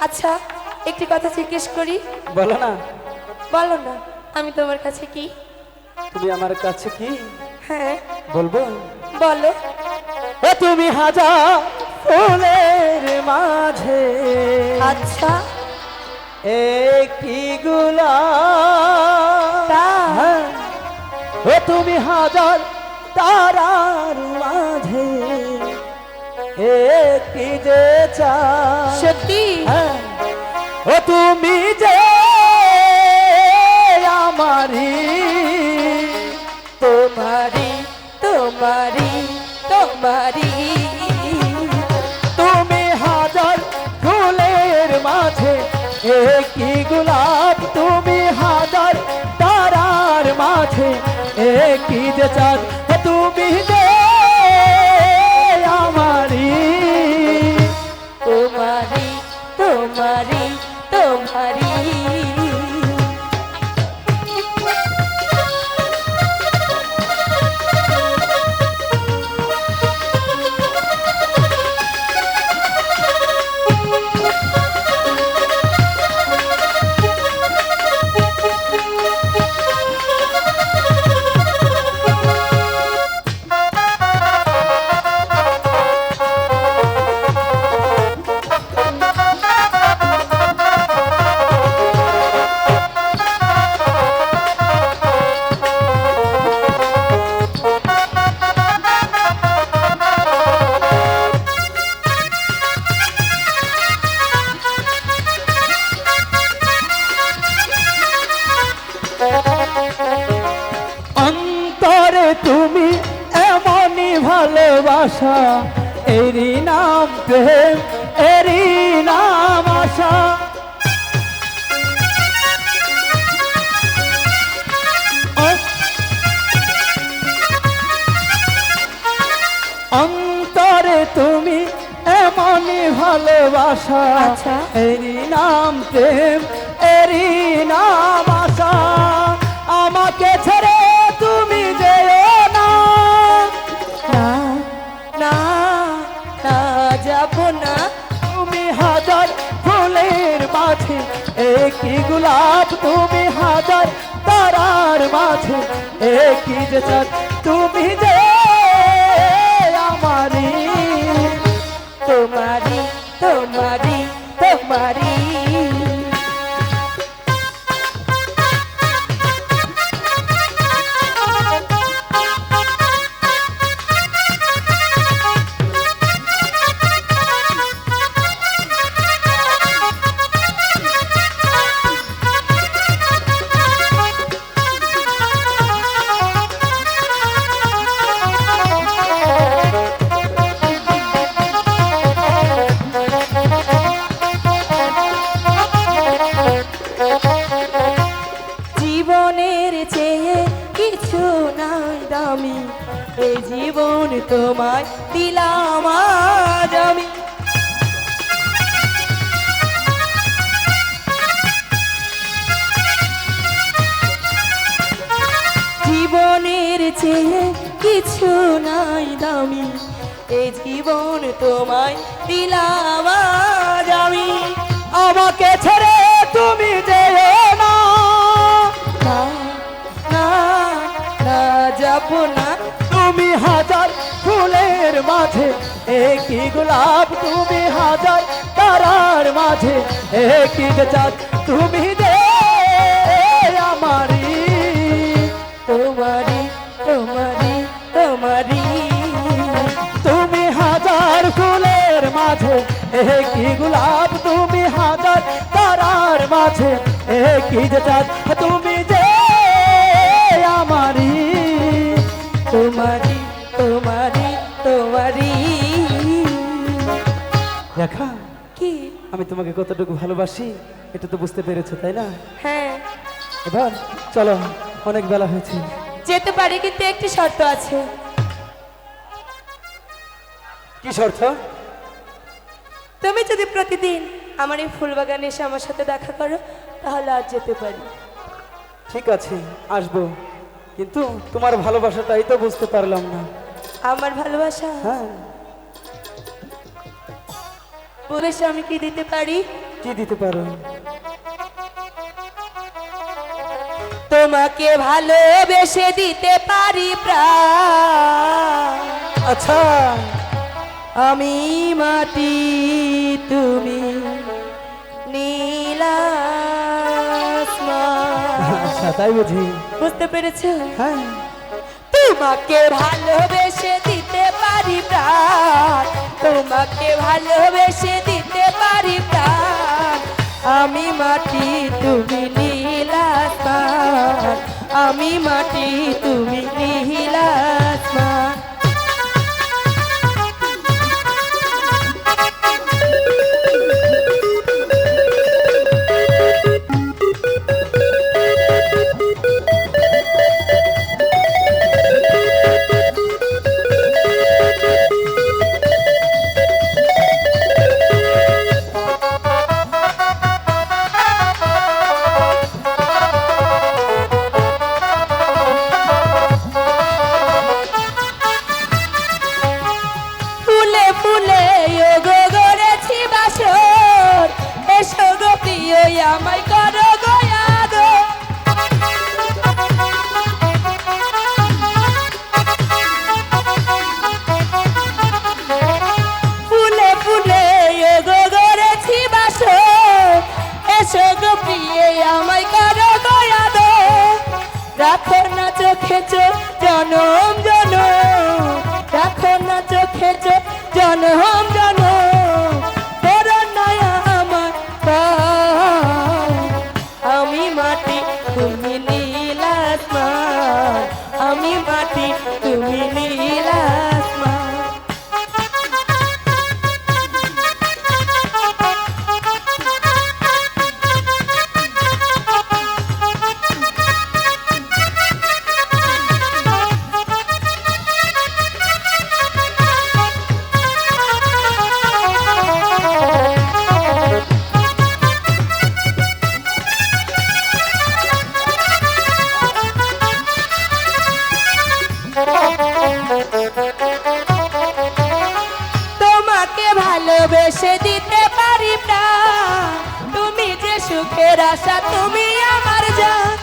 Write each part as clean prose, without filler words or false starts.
আচ্ছা একটি কথা জিজ্ঞেস করি। বলো না। বলো না, আমি তোমার কাছে কি? তুমি আমার কাছে কি? হ্যাঁ বলবো। বলো। ও তুমি হাজার ফুলের মাঝে আচ্ছা একটি গোলাপ। তাই? ও তুমি হাজার তারার মাঝে একটি যে চাঁদ। সত্যি? হ্যাঁ। ও তুমি যে আমারি, তোমারি তোমারি তোমারি। তুমি হাজার ফুলের মাঝে একটি গোলাপ। তুমি হাজার তারার মাঝে একটি যে চাঁদ। ও তুমি যে আমারি, তোমারি তোমারি তোমারি। অন্তরে তুমি এমনই ভালোবাসা, এরই নাম প্রেম, এরই নাম আশা। অন্তরে তুমি এমনই ভালোবাসা, আচ্ছা। এরই নাম প্রেম, এরই নাম আশা। আমাকে ছেড়ে তুমি যেও না, না না না যাব না। তুমি হাজার ফুলের মাঝে একই গোলাপ। তুমি হাজার তারার মাঝে একই যে চাঁদ। তুমি যে আমারি, তোমারি তোমারি তোমারি। জীবনের চেয়ে কিছু নাই দামি, এই জীবন তোমায় দিলাম আজ আমি। জীবনের চেয়ে কিছু নাই দামি, এই জীবন তোমায় দিলাম আজ আমি। আমাকে ছেড়ে তুমি যেও না, না না না যাব না। তুমি হাজার ফুলের মাঝে একই গোলাপ। তুমি হাজার তারার মাঝে একই যে চাঁদ। তুমি যে আমারি, তোমারি তোমারি তোমারি। তুমি হাজার ফুলের মাঝে একই গোলাপ। তুমি হাজার তারার মাঝে একই যে চাঁদ। তুমি যে আমারি, তোমারি তোমারি তোমারি। দেখা কি? আমি তোমাকে কতটুকু ভালোবাসি এটা তো বুঝতে পেরেছো, তাই না? হ্যাঁ এবার চলো, অনেক বেলা হয়েছে। যেতে পারি, কিন্তু একটি শর্ত আছে। কি শর্ত? তুমি যদি প্রতিদিন আমার এই ফুলবাগানে এসে আমার সাথে দেখা করো তাহলে আজ যেতে পারি। ঠিক আছে, আসবো, কিন্তু তোমার ভালোবাসাটাই তো বুঝতে পারলাম না। আমার ভালোবাসা হ্যাঁ, বলেছে আমি কি দিতে পারি? কি দিতে পারো? তোমাকে ভালোবেসে দিতে পারি প্রাণ। আচ্ছা, আমি মাটি তুমি নীল আসমান। আচ্ছা তাই বুঝি। বুঝতে পেরেছো? হ্যাঁ, তোমাকে ভালোবেসে দিতে পারি প্রাণ, তোমাকে ভালোবেসে দিতে পারি প্রাণ। আমি মাটি তুমি নীল আসমান, আমি মাটি তুমি নীল আসমান। ফুলে ফুলে গো গড়েছি বাসর, এসো গো প্রিয় আমায় করো গো আদর। ফুলে ফুলে গো গড়েছি বাসর, এসো গো প্রিয় আমায় করো গো আদর। রাখো না চোখে চোখ জনম জনম, রাখো না চোখে চোখ জনম জনম। করো না আমার প্রাণ। আমি মাটি তুমি নীল আসমান, আমি মাটি তুমি নীল আসমান। তোমাকে ভালোবেসে দিতে পারি প্রাণ, তুমি যে সুখের আশা তুমি আমার জান।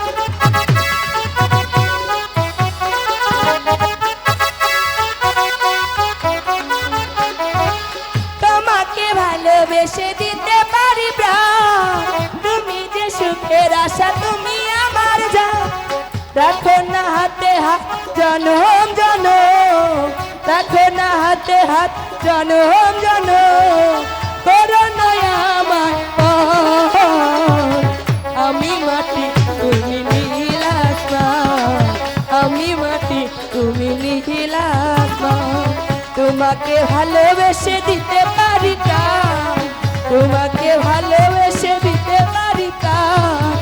তোমাকে ভালোবেসে দিতে পারি প্রাণ, তুমি যে সুখের আশা তুমি আমার জান। রাখো না হাতে হাত জনম জনম, রাখো না হাতে হাত জনম জনম। করো না আমার প্রাণ। আমি মাটি তুমি নীল আসমান, আমি মাটি তুমি নীল আসমান। তোমাকে ভালোবেসে দিতে পারি প্রাণ, তোমাকে ভালোবেসে দিতে পারি প্রাণ।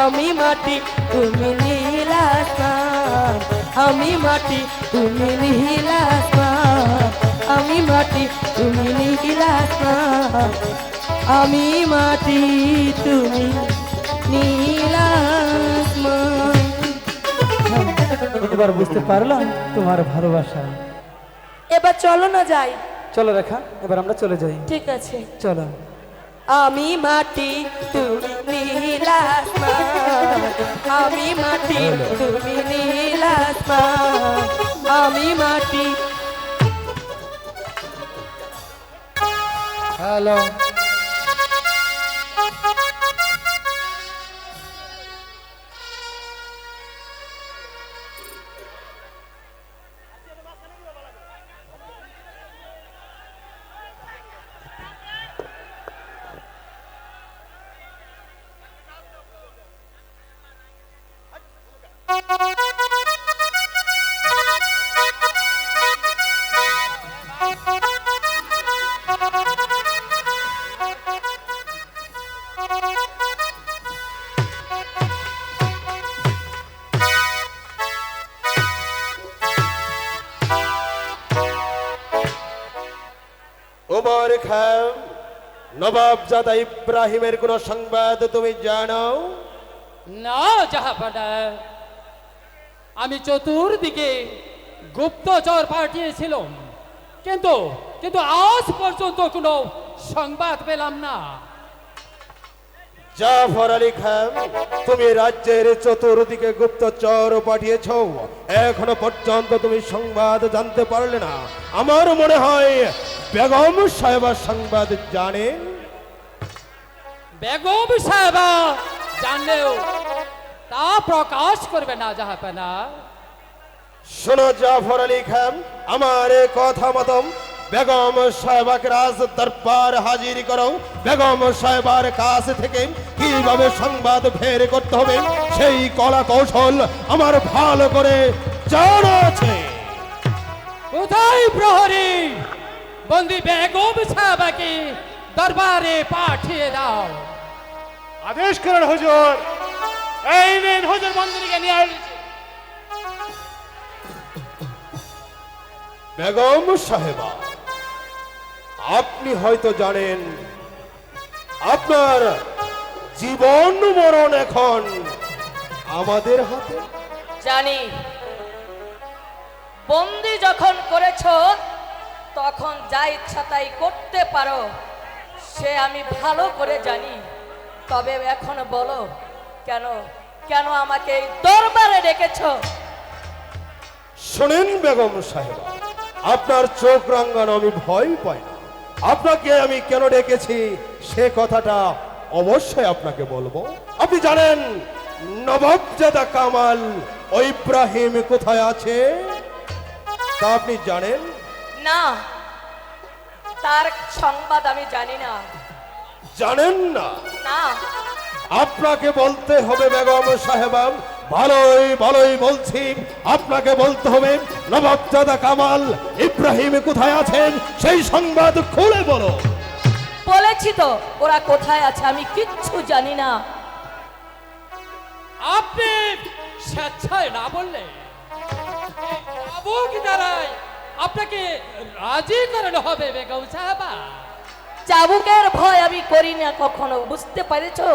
আমি মাটি তুমি নীল আসমান, আমি মাটি তুমি নীল আসমান, আমি মাটি তুমি নীল আসমান, আমি মাটি তুমি নীল আসমান। এবার বুঝতে পারলাম তোমার ভালোবাসা। এবার চলো না যাই। চলো রেখা, এবার আমরা চলে যাই। ঠিক আছে। চলো। আমি মাটি তুমি নীল আসমান, আমি মাটি তুমি নীল আসমান, আমি মাটি। হ্যালো, ওমর খান, নবাবজাদা ইব্রাহিমের কোন সংবাদ তুমি জানো? না জাহাপানা, আমি চতুর্দিকে গুপ্তচর পাঠিয়েছিলাম, কিন্তু কিন্তু আজ পর্যন্ত কোনো সংবাদ পেলাম না। জাফর আলী খান, তুমি রাজ্যের চতুর্দিকে গুপ্তচর পাঠিয়েছ, এখনো পর্যন্ত তুমি সংবাদ জানতে পারলে না। আমার মনে হয় বেগম সাহেবা সংবাদ জানেন। বেগম সাহেবা জানলেও তা প্রকাশ করবে না জাহাপনা। শোনো জাফর আলী খান, আমার এ কথা মতম বেগম সাহেবাকে রাজ দরবার হাজির করো। বেগম সাহেবার কাছ থেকে কিভাবে সংবাদ বের করতে হবে সেই কলা কৌশল আমার ভালো করে জানা আছে। কোথায় প্রহরী? বন্দি বেগম সাহেবাকে দরবারে পাঠিয়ে দাও। আদেশ করেন হুজুর। এই নিন হুজুর, মন্দিরকে নিয়ে আসছি। বেগম সাহেবা, আপনি হয়তো জানেন আপনার জীবন মরণ এখন আমাদের হাতে। জানি, বন্দি যখন করেছো তখন যা ইচ্ছা তাই করতে পারো, সে আমি ভালো করে জানি। তবে এখন বলো, কেন কেন আমাকে এই দরবারে ডেকেছো? শোনেন বেগম সাহেব, আপনার চোখ রাঙ্গানো আমি ভয় পাই না। আপনাকে আমি কেন ডেকেছি সে কথাটা অবশ্যই আপনাকে বলবো। আপনি জানেন নবাবজাদা কামাল ও ইব্রাহিম কোথায় আছে? তা আপনি জানেন? না, তার সংবাদ আমি জানি না। জানেন না? না, আপনাকে বলতে হবে বেগম সাহেবা। ভালোই ভালোই বলছি, আপনাকে বলতে হবে নবাবজাদা কামাল ইব্রাহিম কোথায় আছেন সেই সংবাদ খুলে বলো। বলেছি তো ওরা কোথায় আছে আমি কিচ্ছু জানি না। আপনি স্বেচ্ছায় না বললে কি দাঁড়ায় আপনাকে রাজি করানো হবে বেগম সাহেবা। চাবুকের ভয় আমি করি না কখনো, বুঝতে পেরেছো?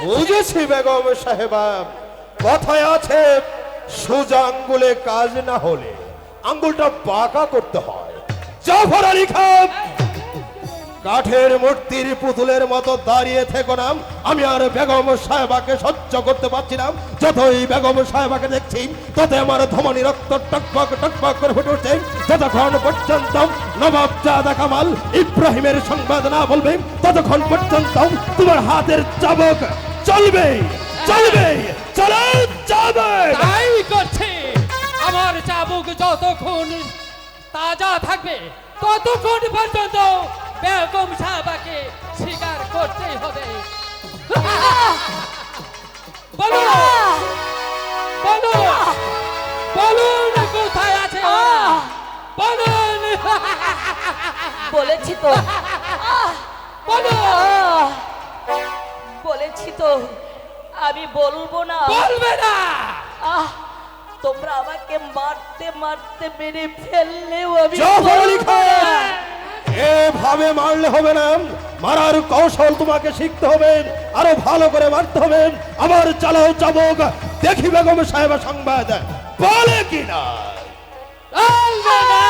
বুঝেছি বেগম সাহেবা। কথায় আছে সোজা আঙ্গুলে কাজ না হলে আঙ্গুলটা বাঁকা করতে হয়। জাফর আলী খান, কাঠের মূর্তির পুতুলের মতো দাঁড়িয়ে থেকো না। আমি আর বেগম সাহেবাকে সহ্য করতে পারছি না। যতই বেগম সাহেবাকে দেখছি তত আমার ধমনী রক্ত টকবক টকবক করে ফুটে উঠছে। যতক্ষণ পর্যন্ত নবাবজাদা কামাল ইব্রাহিমের সংবাদ না বলবে ততক্ষণ পর্যন্ত তোমার হাতের চাবুক চলবে চলবে চলে যাবে। তাই করছে। আমার চাবুক যতক্ষণ তাজা থাকবে ততক্ষণ পর্যন্ত বেগম সাহেবাকে স্বীকার করতেই হবে। বলুন বলুন বলুন কোথায় আছে বলুন। বলেছি তো বলুন। বলেছি তো আমি বলবো না। বলবে না। আহ, তোমরা আমাকে মারতে মারতে মেরে ফেললেও আমি জাফর আলী বলবো খান, না। এভাবে মারলে হবে না। মারার কৌশল তোমাকে শিখতে হবে, আরো ভালো করে মারতে হবে। আবার চালাও চাবুক, দেখি বেগম সাহেবা সংবাদ বলে কিনা। বলবে না।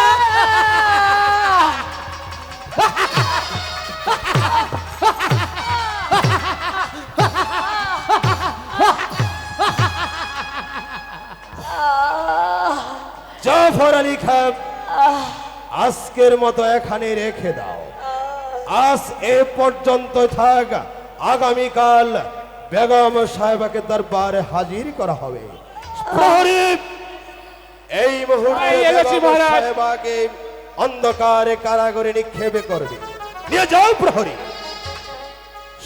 জাফর আলী খান, আজকের মতো এখানে রেখে দাও। আজ এ পর্যন্ত থাক। আগামীকাল বেগম সাহেবাকে দরবারে হাজির করা হবে। প্রহরী, এই মুহূর্তে এই এলেছি বেগম মহারাজ। সাহেবাকে অন্ধকারে কারাগারে নিক্ষেপে করবে। নিয়ে যাও প্রহরী।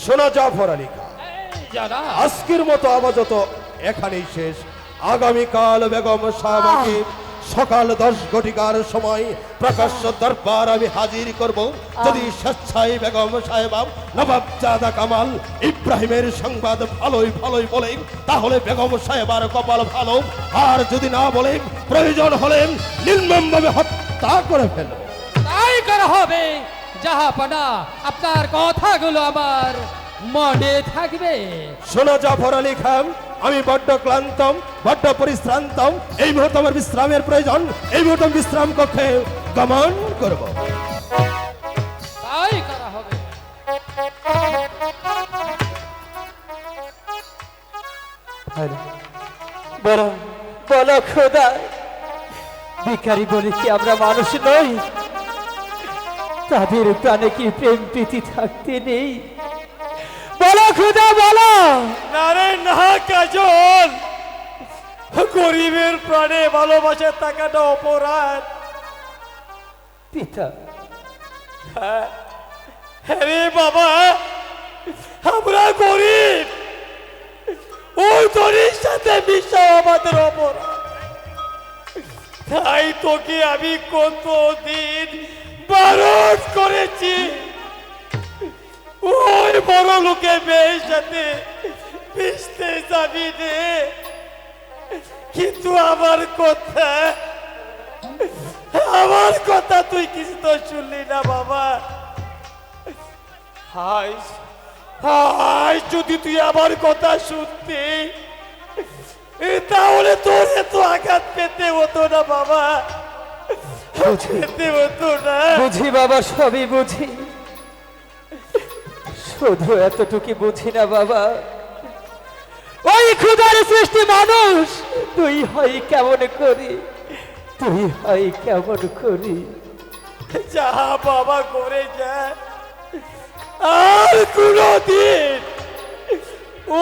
শোনা জাফর আলী খান, জানা আজকের মতো আপাতত এখানেই শেষ। আগামীকাল বেগম সাহেবাকে সকাল 10 ঘটিকার সময় প্রকাশ্য দরবার আমি হাজির করব। যদি স্বেচ্ছায় বেগম সাহেবা নবাবজাদা কামাল ইব্রাহিমের সংবাদ ভালোই ভালোই বলেন তাহলে বেগম সাহেবার কপাল ভালো, আর যদি না বলেন প্রয়োজন হলে নির্মমভাবে হত্যা করে ফেলব। তাই করা হবে জাহাপনা। আপনার কথাগুলো আমার মনে থাকবে। শোনা জাফর আলী খান, আমি বড্ড ক্লান্ত, বড্ড পরিশ্রান্ত। এই মুহূর্তে আমার বিশ্রামের প্রয়োজন। এই মুহূর্তে আমি বিশ্রাম কক্ষে গমন করব। তাই করা হবে। আরে, বলো বলো খোদা, ভিখারি বলে কি আমরা মানুষ নই? তাদের প্রাণে কি প্রেম প্রীতি থাকতে নেই? বলো খোদা বলো। না রে না কাজল, গরিবের প্রাণে ভালোবাসা থাকাটা অপরাধ। পিতা, হ্যাঁ রে বাবা, আমরা গরিব, ওই তোরির সাথে মিশা আমাদের অপরাধ। তাই তোকে আমি কতদিন বারণ করেছি ওই বড় লোকে মেয়ের সাথে মিশতে যাবি রে, কিন্তু আমার কথা তুই কিছু তো শুনলি না বাবা। হাই হাই, যদি তুই আমার কথা শুনতি তাহলে তোর এত আঘাত পেতে হতো না বাবা, পেতে হতো না। বুঝি বাবা, সবই বুঝি, শুধু এতটুকু বুঝি না বাবা, ওই ক্ষুধার সৃষ্টি মানুষ তুই হয় কেমন করি, তুই হয় কেমন করি। যা বাবা করে যা, আর কোনদিন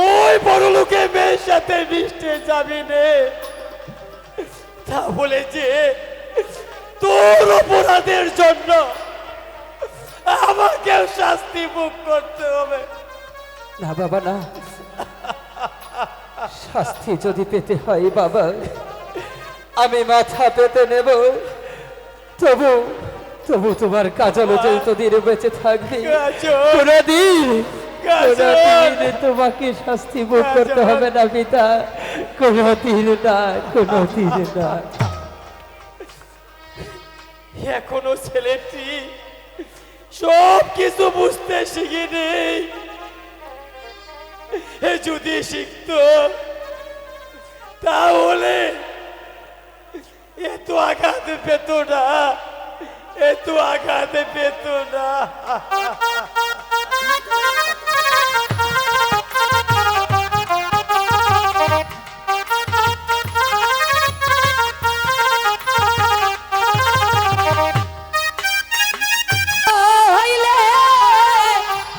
ওই বড় লোকের মেয়ের সাথে মিশতে যাবি নে, তা বলে যে তোর অপরাধের জন্য আমাকে শাস্তি ভোগ করতে হবে। না বাবা না, শাস্তি যদি পেতে হয় বাবা আমি মাথা পেতে নেব, তবু তবু তোমার কাজল যতদিন বেঁচে থাকবে কাজল, কোনদিন কাজল, কোনদিন তোমাকে শাস্তি ভোগ করতে হবে না পিতা, কোনদিন না, কোনদিন না। এখনো ছেলেটি সব কিছু বুঝতে শিখিনি, যদি শিখতো তাহলে এত আঘাত পেত না, এত আঘাত পেত না। হইলে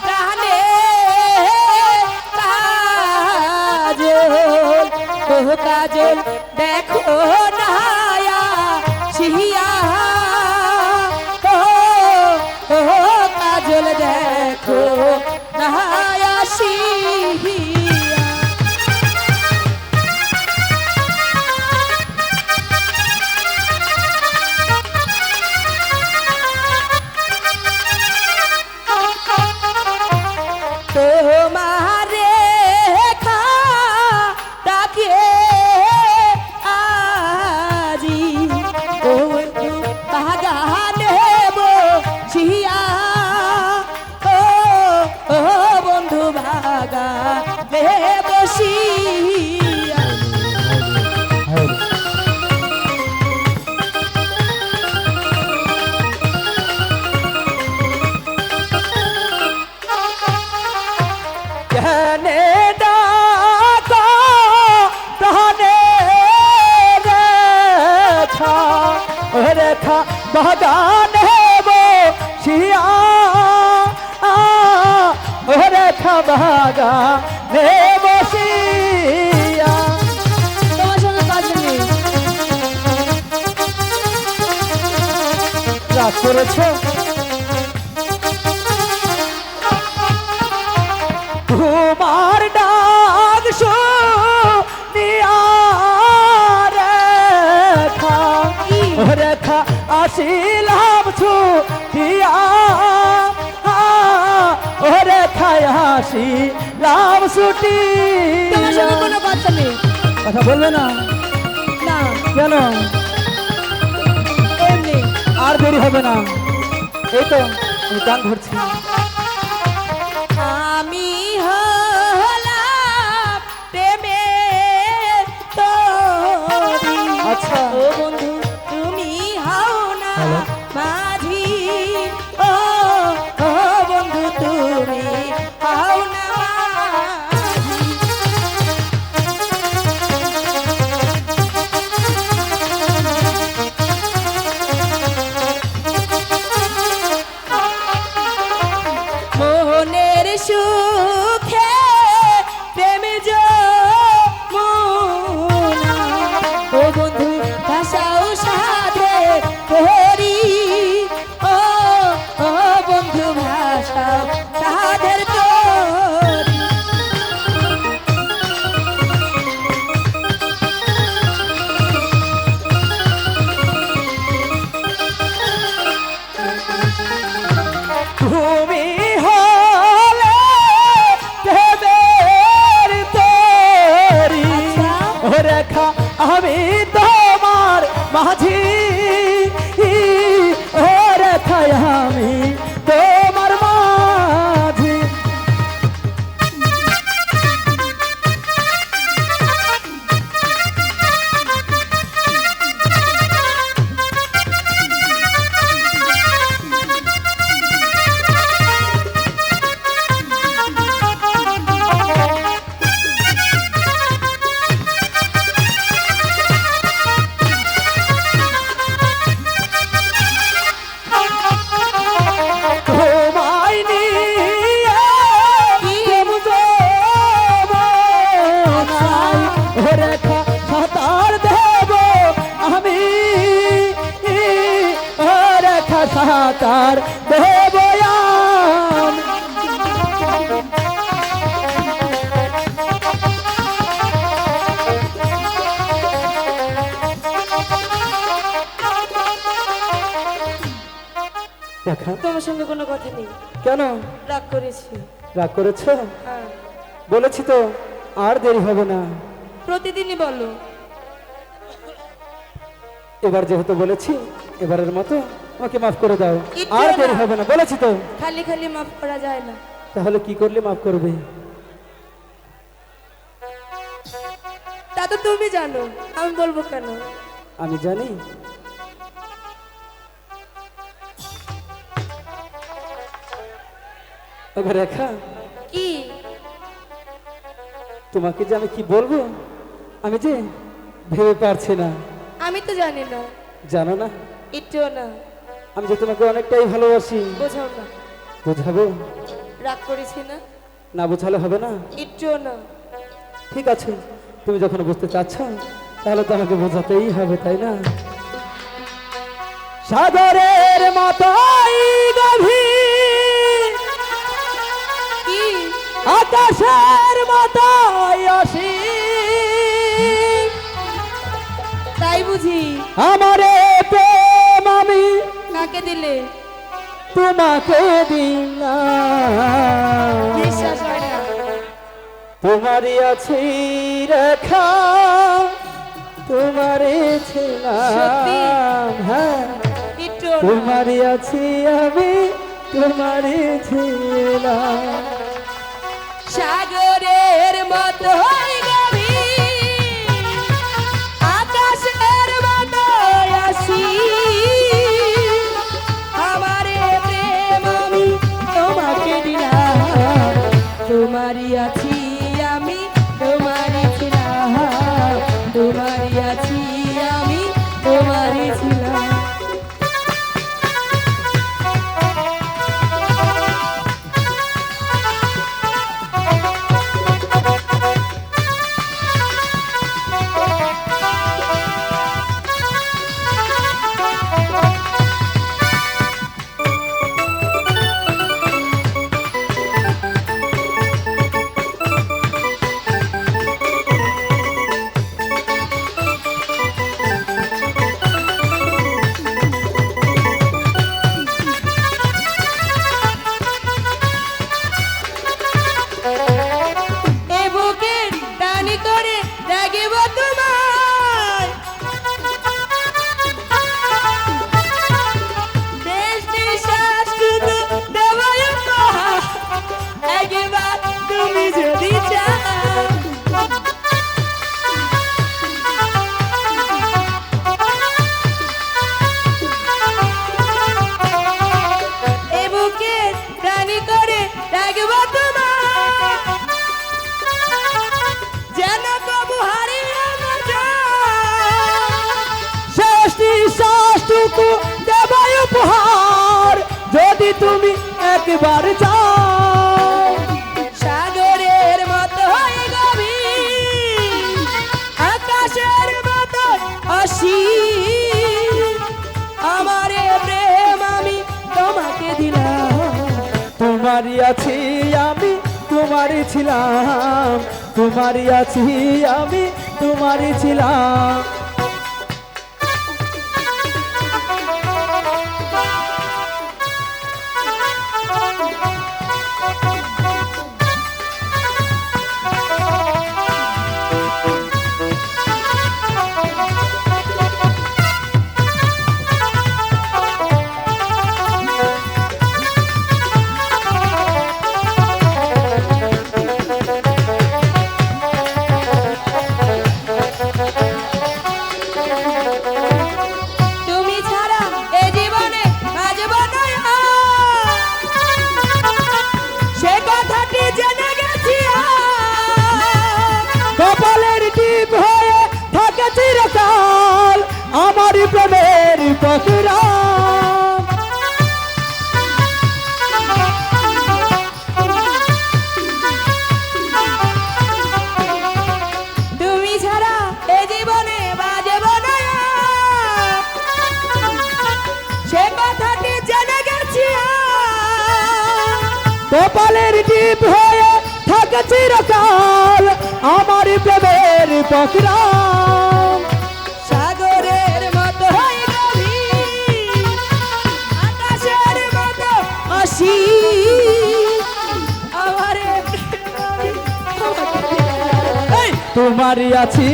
প্রাণে কাজল দেখো নায়া শিয়া, ও কাজল দেখো নায়া শিয়া। তোমারে ডাকে আজি বাগানে বসিয়া, ও বন্ধু বাগানে বসিয়া। জ্ঞানে ডাকা প্রাণে রেখা, রেখা বাগানে বসিয়া, রেখা বাগানে বসিয়া। তোমার সঙ্গে কাজ নেই, রাগ করেছ? তোমার ডাক শুনিয়া রেখা, রেখা আসিলাম ছুটিয়া, রেখা আসিলাম ছুটি। তোমার সঙ্গে কোনো কথা নেই। কথা বলবে না না, কেন? এমনি আর দেরি হবে না, এই তো আমি গান ধরছি। আমি হলাম প্রেমের তরি। আচ্ছা। ও বন্ধু তুমি হাও না হ্যালো। মাঝি, ও বন্ধু তুমি হাও না মাঝি। সুখে প্রেমে যমুনা ও বন্ধু ভাষাও সাধে করি ও ও বন্ধু ভাষাও সাধের করি তুমি হলে প্রেমের তরি ও রেখা আমি তোমার মাঝি ও রেখা আমি তোমার মাঝি তোমায় নিয়ে কেমন যমুনায় ও রেখা সাঁতার দেব আমি ও রেখা সাঁতার দেব আমি। দেখা তোমার সঙ্গে কোনো কথা নেই কেন রাগ করেছি রাগ করেছ হ্যাঁ বলেছি তো আর দেরি হবে না প্রতিদিনই বলো এবার যেহেতু বলেছি এবারের মতো আমাকে মাফ করে দাও একটু আর দেরি না। হবে না বলেছি তো খালি খালি মাফ করা যায় না তাহলে কি করলে মাফ করবে তা তো তুমি জানো আমি বলবো কেন আমি জানি এবার রেখা কি তোমাকে যে আমি কি বলবো আমি যে ভেবে পারছি না আমি তো জানি না জানো না একটুও না আমি যে তোমাকে অনেকটাই ভালোবাসি বোঝাও না বোঝাবো রাগ করেছি না না বোঝালে হবে না একটুও না ঠিক আছে তুমি যখন বুঝতে চাচ্ছ তাহলে তো আমাকে বোঝাতেই হবে তাই না সাগরের মতোই গভীর কি আকাশের মতোই অসীম তাই বুঝি আমারে প্রেম আমি কাকে দিলে তোমাকে দিলাম বিশ্বাস হয় না তোমারই আছি রেখা তোমারই ছিলাম হ্যাঁ একটুও না তোমারই আছি আমি তোমারই ছিলাম সাগরের মতো গভীর আকাশের মতো আসি আমারে প্রেম আমি তোমাকে দিলাম তোমারই আছি আমি তোমারই ছিলাম তোমারই আছি আমি তোমারই ছিলাম এ বুকে টানি করে রাগিব তোমায় দেশ নিঃশ্বাস শুধু দেবই উপহার একবার তুমি যদি চাও এ বুকে টানি করে রাগিব তোমায় যেন কবু হারিয়ে না যায় শেষ নিঃশ্বাসটুকু দেবাই উপহার যদি তুমি একবার যাও তোমারই আছি আমি, তোমারই ছিলাম, তোমারই আছি আমি, তোমারই ছিলাম। তুমি ছাড়া এ জীবনে বাঁচব না আর। সে কথাটি জেনে গেছি আজ। কপালের টিপ হয়ে থাকে চিরকাল আমার প্রেমের পকরা। তুমি ছাড়া এ জীবনে বাঁচব না আর। সে কথাটি জেনে গেছি আজ। কপালের টিপ হয়ে থাকে চিরকাল আমার প্রেমের পকরা। সাগরের মতো হয়ে গভীর, আকাশের মতো অসীম, আমারে তোমারই আছি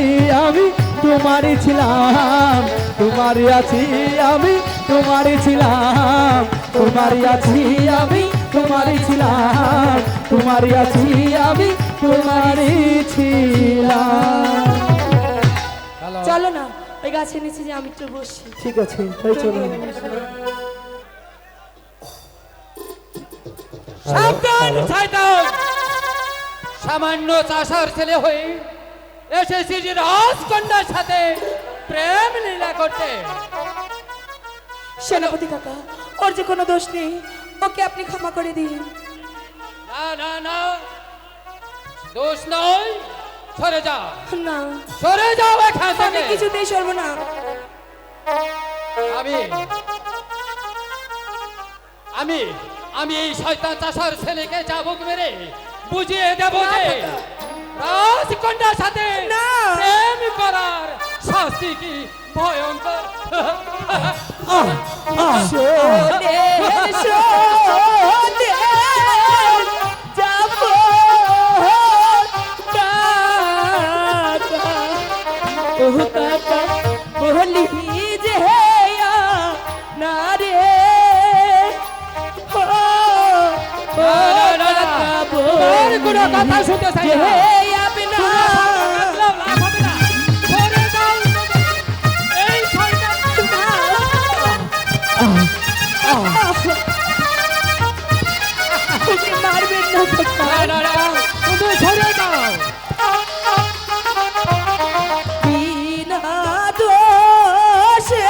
আমি, তোমারই ছিলাম, তোমারই আছি আমি, তোমারই ছিলাম, তোমারই আছি আমি, তোমারই ছিলাম, তোমারই আছি আমি, তোমারই ছিলাম। হ্যালো চলো না ওই গাছের নিচে যে আমি একটু বসি। ঠিক আছে তাই চলো। সাবধান শয়তান! সামান্য চাষার ছেলে হয়ে এসেছিস রাজকন্যার সাথে প্রেম লীলা করতে। সেনাপতি কাকা, ওর যে কোনো দোষ নেই, ওকে আপনি ক্ষমা করে দিন। না না না, দোষ নয়, সরে যাও, না, সরে যাও এখান আমি থেকে। কিছুতেই সরব না। আমি আমি আমি এই শয়তান চাষার ছেলেকে চাবুক মেরে বুঝিয়ে দেব যে রাজকন্যার সাথে না। প্রেম করার শাস্তি কি ভয়ঙ্কর। শোনে, শোনে, যাবো কাকা, ও কাকা, বলি যে হেয়া না রে, ও কাকা, তোমার কোনো কথা শুনতে চাই যে না। হেয়া বিনা লাভ হবে না। সরে যাও, এই শয়তান! ওকে মারবেন না কাকা। না না না, তুমি সরে যাও। বিনা দোষে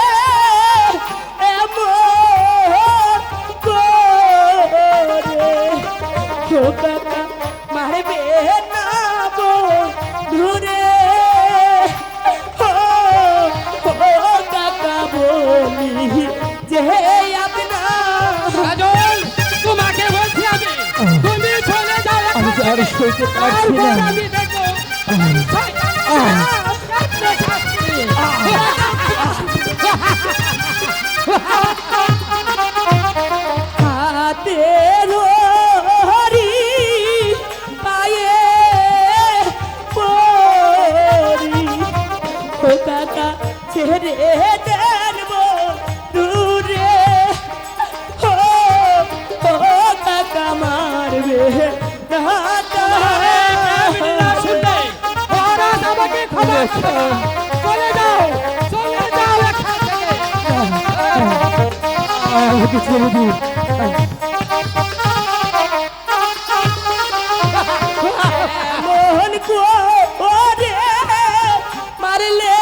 এমন করে ও কাকা মারবে না বন্ধুরে, ও কাকা বলি যে আপনা কাজল, তোমাকে বলছি আমি, তুমি চলে যাও এখান আমি তো আর থেকে। সইতে পারছি না। তারপর আমি দেখবো এই শয়তানের আপনার শাস্তি। হাতে ধরি পায়ে পড়ি ও কাকা ছেড়ে দেব দূরে, ও কাকা মারবে না আমি না শুনলে মহারাজ আমাকে ক্ষমা করুন। চলে যাও এখান থেকে। আমাকে ছেড়ে দিন। মোহন করে মারলে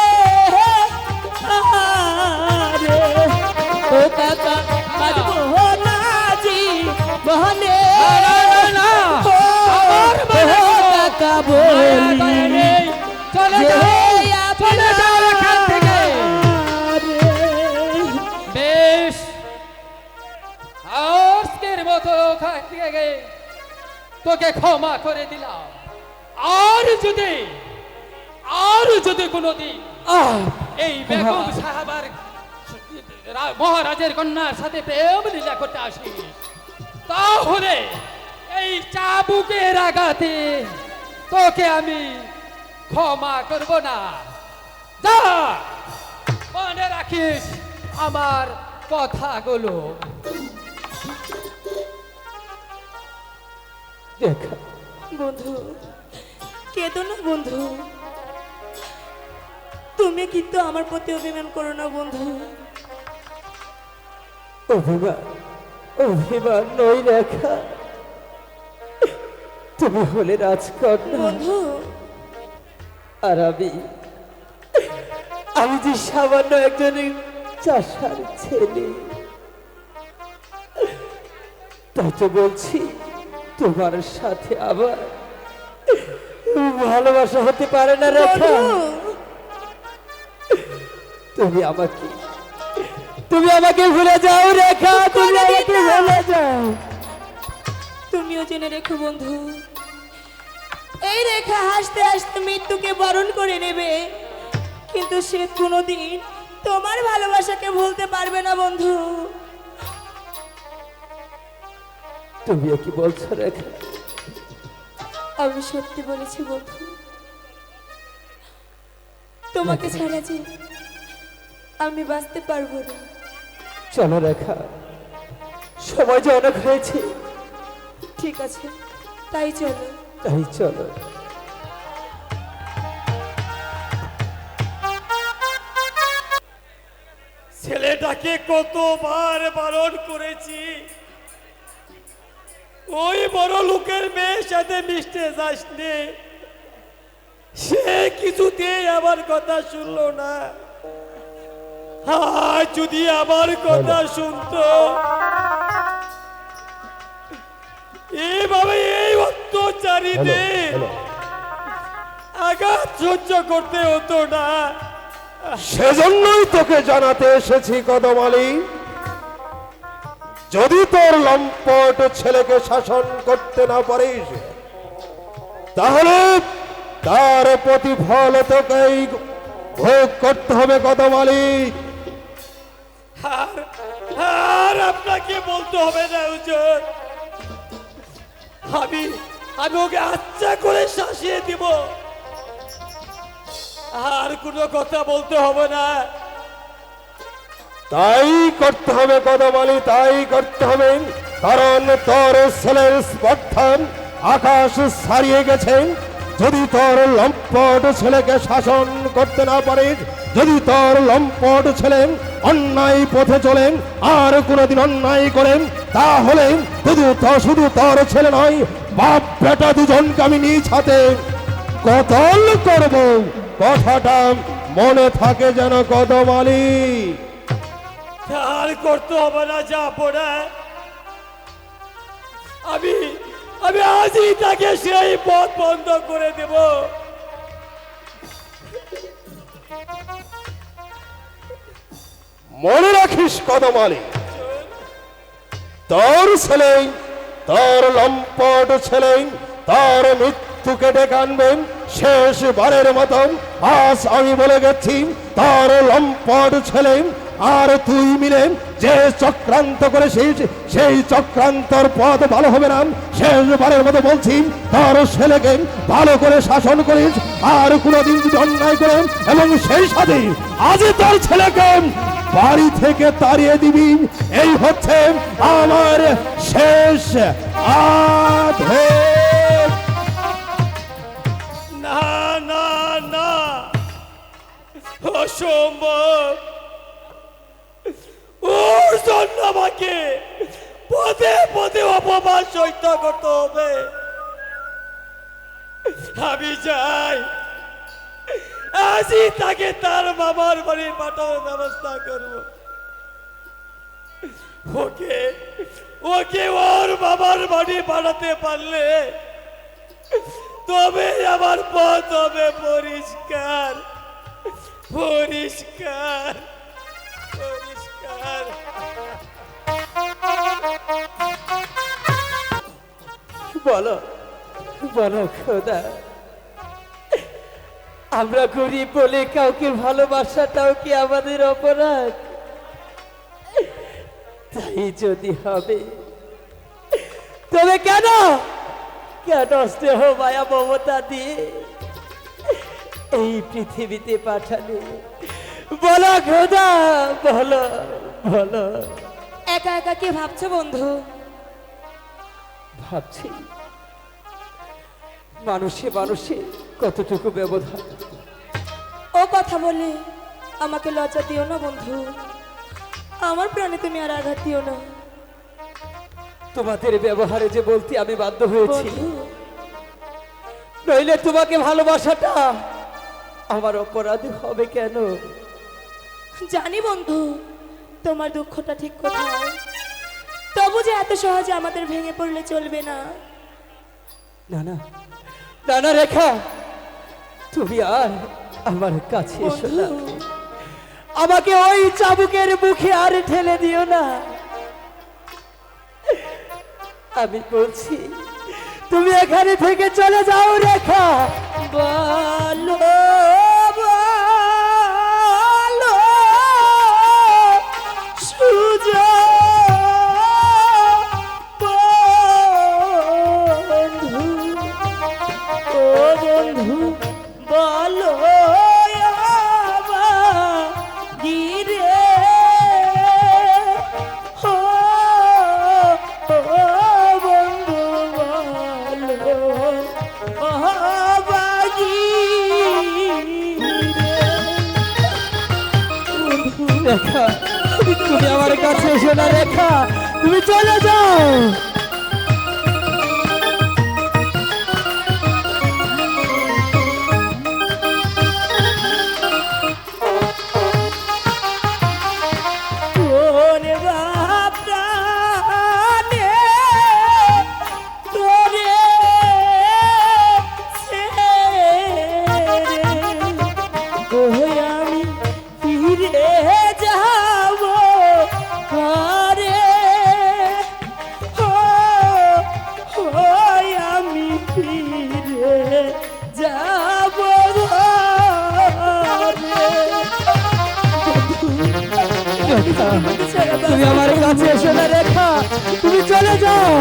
আরে ও কাকা মারবো না জি মোহনে না, আমার কাকা বলি চলে যে যাও, চলে যাও এখান থেকে। আরে বেশ, আজকের মতো ওখান থেকে তোকে ক্ষমা করে দিলাম। আর যদি কোনোদিন আহ এই বেগম সাহাবার মহারাজের কন্যার সাথে প্রেম লীলা করতে আসিস, তাহলে এই চাবুকের আঘাতে তোকে আমি ক্ষমা করব না। যা, মনে রাখিস আমার কথাগুলো। রেখা, বন্ধু কেঁদো না বন্ধু, তুমি কিন্তু আমার প্রতি অভিমান করো না বন্ধু। অভিমান অভিমান নই রেখা, তুমি হলে রাজকন্যা বন্ধু আর আমি যে সামান্য একজন চাষার ছেলে। তাই তো বলছি তোমার সাথে আবার ভালোবাসা হতে পারে না রেখা। বন্ধু তুমি আমাকে ভুলে যাও রেখা, তুমি আমাকে ভুলে যাও। তুমিও জেনে রেখো বন্ধু, এই রেখা হাসতে হাসতে মৃত্যুকে বরণ করে নেবে, কিন্তু সে কোনোদিন তোমার ভালোবাসাকে ভুলতে পারবে না বন্ধু। তুমিও কি বলছো রেখা? আমি সত্যি বলেছি বন্ধু, তোমাকে ছাড়া যে আমি বাঁচতে পারবো না। চলো রেখা, সময় যে অনেক হয়েছে। ঠিক আছে, তাই চলো। তাই চলো। ছেলেটাকে কতবার বারণ করেছি, ওই বড় লোকের মেয়ের সাথে মিশতে যাস নে, সে কিছুতেই আমার কথা শুনলো না। যদি আমার কথা শুনতো, এইভাবে এই অত্যাচারীদের আঘাত সহ্য করতে হতো না। সেজন্যই তোকে জানাতে এসেছি কদমালি, যদি তোর লম্পট ছেলেকে শাসন করতে না পারিস, তাহলে তার প্রতিফল তোকেই ভোগ করতে হবে কদমালি। আর আপনাকে বলতে হবে না হুজুর, আমি ওকে আচ্ছা করে শাসিয়ে দিব, আর কোনো কথা বলতে হবে না। তাই করতে হবে কদমালি, তাই করতে হবে, কারণ তোর ছেলের স্পর্ধন আকাশ ছাড়িয়ে গেছে। যদি তোর লম্পট ছেলেকে শাসন করতে না পারিস, যদি তোর লম্পট ছেলে অন্যায় পথে চলেন আর কোনোদিন অন্যায় করেন, তাহলে শুধু তোর ছেলে নয়, বাপ বেটা দুজনকে আমি নিজ হাতে কতল করব। কথাটা মনে থাকে যেন কদমালি। আর করতে হবে না, যা পড়ে আমি আজই তাকে সেই পথ বন্ধ করে দেব। মনে রাখিস কদমালি, তোর ছেলে, তোর লম্পট ছেলে তার মৃত্যুকে ডেকে আনবেন শেষবারের মতন। আজ আমি বলে গেছি, তার লম্পট ছেলে আর তুই মিলে যে চক্রান্ত করে সেই চক্রান্তর পথ ভালো হবে না। শেষবারের মতো বলছি, তার ছেলেকে ভালো করে শাসন করিস, আর কোনোদিন যদি অন্যায় করেন, এবং সেই সাথে আজ তোর ছেলেকে বাড়ি থেকে তাড়িয়ে দিবি। এই হচ্ছে আমার শেষ আদেশ। না না না, অসম্ভব। ওর জন্য আমাকে পদে পদে অপমান সহ্য করতে হবে। আমি যাই, আজই তাকে তার বাবার বাড়ি পাঠানোর ব্যবস্থা করব। ওকে ওর বাবার বাড়ি পাঠাতে পারলে তবে আমার পথ হবে পরিষ্কার, পরিষ্কার, পরিষ্কার। বলো বলো খোদা, আমরা গরিব বলে কাউকে ভালোবাসাটাও কি আমাদের অপরাধ? তাই যদি হবে তবে কেন কেন স্নেহ মায়া মমতা দিয়ে এই পৃথিবীতে পাঠালে? বলো খোদা, বলো বলো। একা একা কি ভাবছো বন্ধু? ভাবছি মানুষে মানুষে কতটুকু ব্যবধান। ও কথা বলে আমাকে লজ্জা দিও না বন্ধু, আমার প্রাণে তুমি আর আঘাত দিও না তোমাদের ব্যবহারে যে বলতে আমি বাধ্য হয়েছি, বন্ধু। নইলে তোমাকে ভালোবাসাটা আমার অপরাধ হবে কেন? জানি বন্ধু তোমার দুঃখটা ঠিক কোথায়, তবু যে এত সহজে আমাদের ভেঙে পড়লে চলবে না। না না না না রেখা, তুমি আর আমার কাছে এসো না। বন্ধু আমাকে ওই চাবুকের মুখে আর ঠেলে দিও না। আমি বলছি তুমি এখানে থেকে চলে যাও রেখা। বলো বলো সুজা বন্ধু, ও বন্ধু বলো গিরে ও বন্ধু বলো রেখা, তুমি আমার কাছে এসো না রেখা, তুমি চলে যাও। ওরে বাপরানে তোরে ছেড়ে ওই আমি ফিরে যাব ঘরে, ওই আমি ফিরে যাব রেখা, তুমি আমার কাছে এসো না রেখা, তুমি চলে যাও।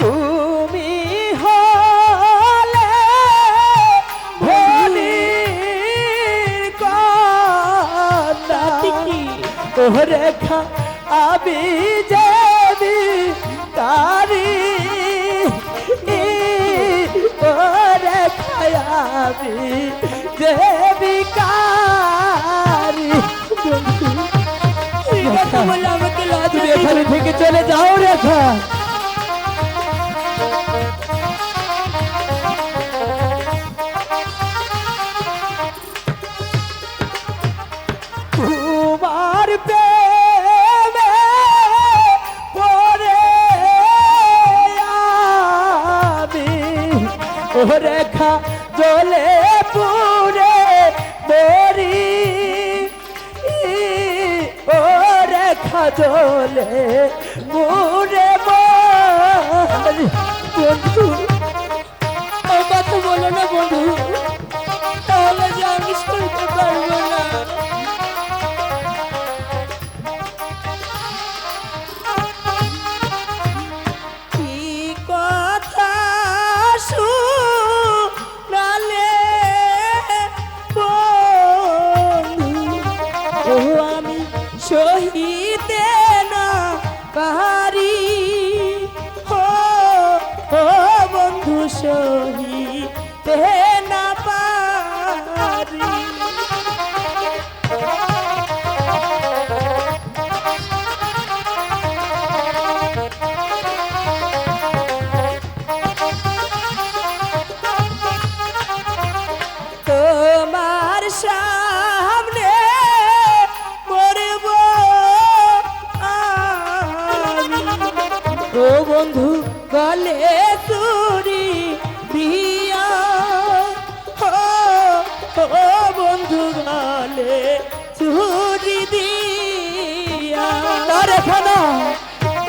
তুমি হলে ভোলির কন্যা, ও রেখা আমি যাবি তারি, ও রেখা আমি দেবী কারি। কথা বলে আমাকে লজ্জা তুমি দিও এখানে থেকে চলে যাও রেখা। তোমার প্রেমে পড়ে আমি ও রেখা জ্বলে পুরে মরি, ও রেখা জ্বলে পুরে মরি। বন্ধু ও কথা বলো না বন্ধু, তাহলে যে আমি শুনতে পারবো না। কি কথা শুনালে বন্ধু, ও আমি সহিতে না পারি, ও বন্ধু সহিতে না পারি। তোমার সামনে মরব আমি, ও বন্ধু গলে চুরি দিয়া, ও বন্ধু গলে চুরি দিয়া। না রেখা না,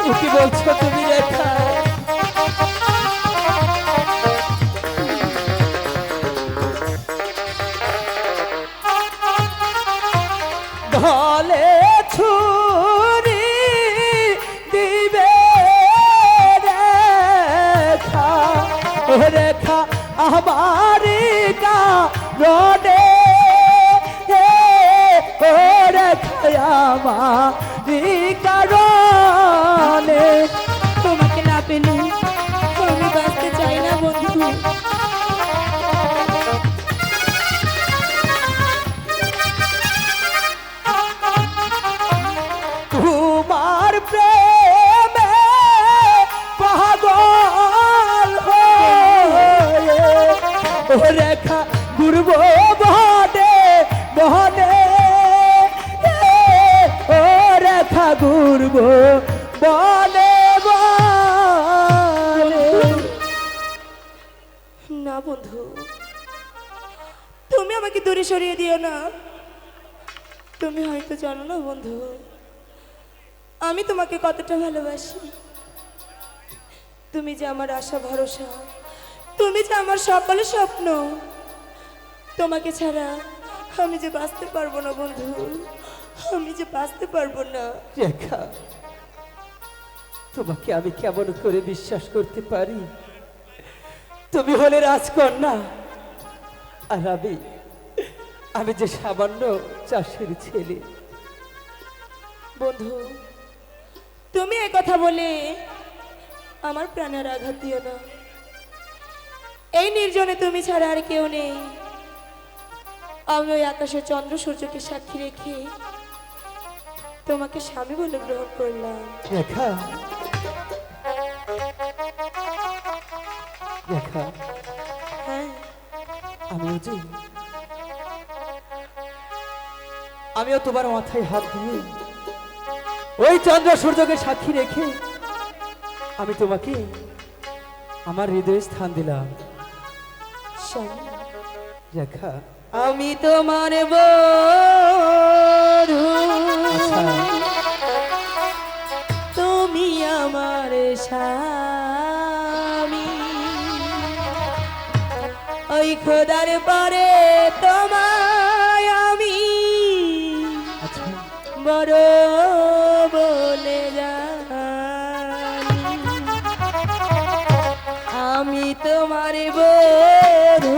এ কি বলছো তুমি রেখা? ঢলে ছুরি দিবে রেখা, রেখা আমারি কারণে, ও রেখা আমারি কারণে। তোমাকে না পেলে আমি বাঁচতে চাই না বন্ধু। তোমার প্রেমে পাগল হয়ে রেখা ঘুরব বনে বনে, ও রেখা ঘুরব বনে বনে। না বন্ধু, তুমি আমাকে দূরে সরিয়ে দিও না। তুমি হয়তো জানো না বন্ধু, আমি তোমাকে কতটা ভালোবাসি। তুমি যে আমার আশা ভরসা, তুমি যে আমার সকল স্বপ্ন। তোমাকে ছাড়া আমি যে বাঁচতে পারবো না বন্ধু, আমি যে বাঁচতে পারবো না। রেখা, তোমাকে আমি কেমন করে বিশ্বাস করতে পারি? তুমি হলে রাজকন্যা, আর আমি যে সামান্য চাষের ছেলে। বন্ধু, তুমি এই কথা বলে আমার প্রাণের আঘাত দিও না। এই নির্জনে তুমি ছাড়া আর কেউ নেই। আমি ওই আকাশে চন্দ্র সূর্যকে সাক্ষী রেখে তোমাকে স্বামী বলে গ্রহণ করলাম। রেখা, রেখা, হ্যাঁ, আমিও তোমার মাথায় হাত দিয়ে ওই চন্দ্র সূর্যকে সাক্ষী রেখে আমি তোমাকে আমার হৃদয়ে স্থান দিলাম। স্বামী, রেখা, আমি তোমার বধূ, আচ্ছা, তুমি আমার স্বামী। ওই খোদার পরে তোমায় আমি আচ্ছা, বড় বলে জানি। আমি তোমার বধূ,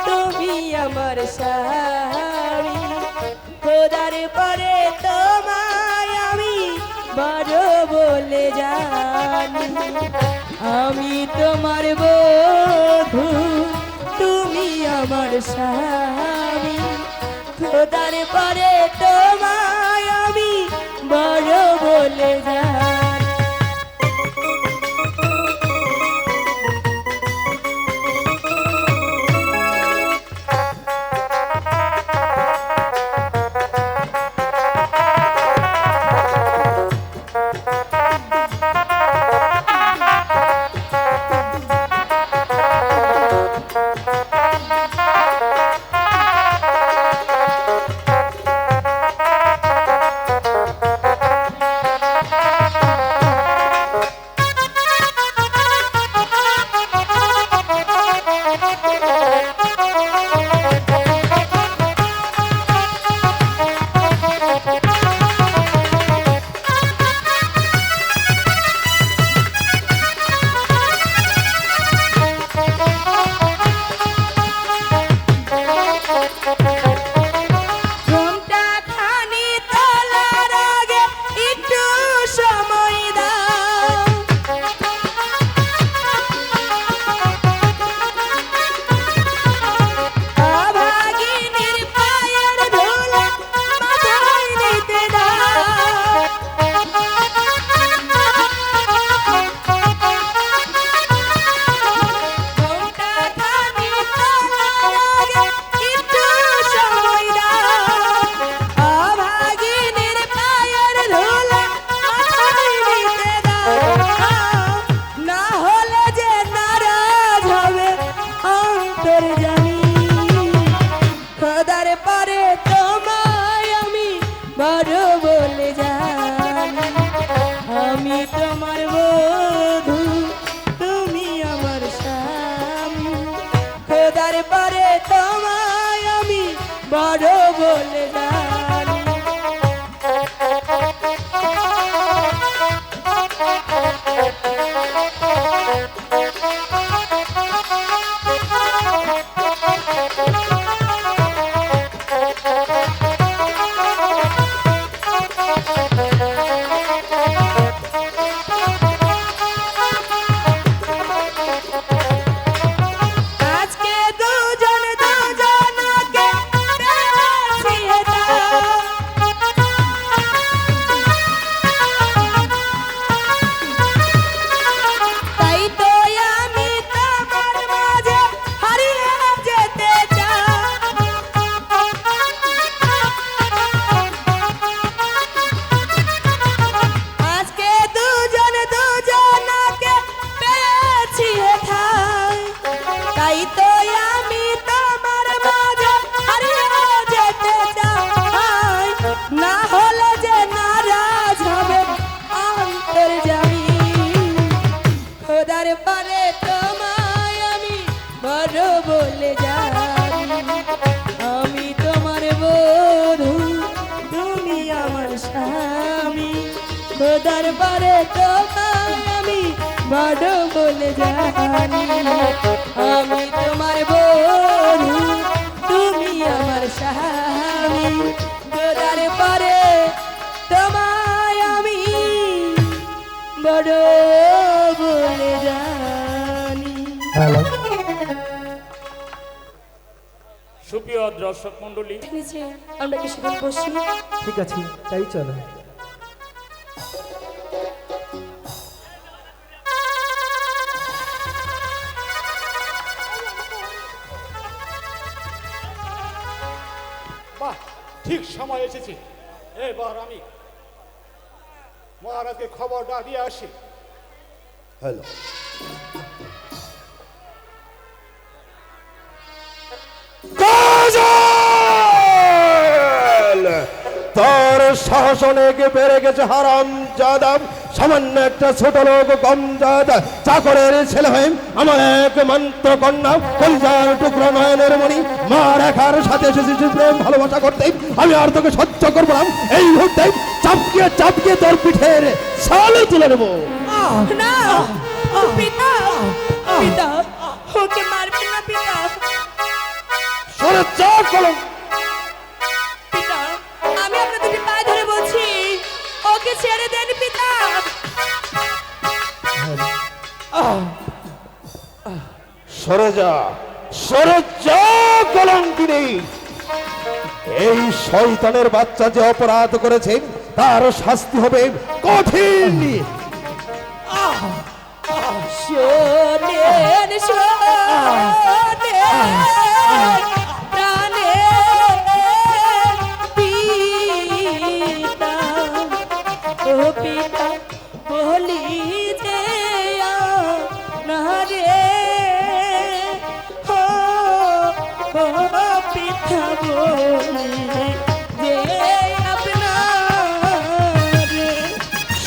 তুমি আমার স্বামী। খোদার পরে তোমায় আমি বড় বলে জানি। আমি তোমার বধূ, তুমি আমার স্বামী। খোদার পরে তোমায় আমি বড় বলে জানি। বড় বলে জানি। আজকে দুজন দুজনকে পেয়েছি এটা। তাই তো আমি তোমার মাঝে হারিয়ে যেতে চাই। আজকে দুজন দুজনকে পেয়েছি এথায়। তাই তো আমি তোমার মাঝে হারিয়ে যেতে চাই। না হলে যে নারাজ হবে অন্তর্যামী। খোদার পারে তোমায় আমি বড় বলে জানি। আমি তোমার বধূ, তুমি আমার স্বামী। খোদার পারে তোমায় আমি বড় বলে জানি। আমি তোমার বধূ, তুমি আমার স্বামী। খোদার পারে তোমায় আমি বড় বলে জানি। সুপ্রিয় দর্শক মন্ডলী, নিচে আমরা কি সেখানে বসি? ঠিক আছে, তাই চলো। বাহ, ঠিক সময় এসেছে। এবার আমি মহারাজকে খবরটা দিয়ে আসি। হ্যালো, তোর সাহস অনেক বেড়ে গেছে হারাম জাদাম। সামান্য একটা ছোট লোক গমজাদ চাকরের ছেলে হয়ে আমার এক মন্ত্র কন্যা কলজার টুকরো নয়নের মণি মা রেখার সাথে এসেছিস প্রেম ভালোবাসা করতে। আমি আর তোকে সহ্য করবো না। এই মুহূর্তে চাপকে চাপকে তোর পিঠের ছাল তুলে নেবো। না পিতা, পিতা ওকে মারবেন না পিতা। সরে যা কলম। পিতা, আমি আপনার দুটি পায়ে ধরে বলছি, ওকে ছেড়ে দেন পিতা। সরে যা, সরে যা কলঙ্কিনী। এই শয়তানের বাচ্চা যে অপরাধ করেছে তার শাস্তি হবে কঠিন। শোনেন শোনেন প্রাণের পিতা, ও পিতা বলি যে না রে, ও পিতা বলি যে আপনার।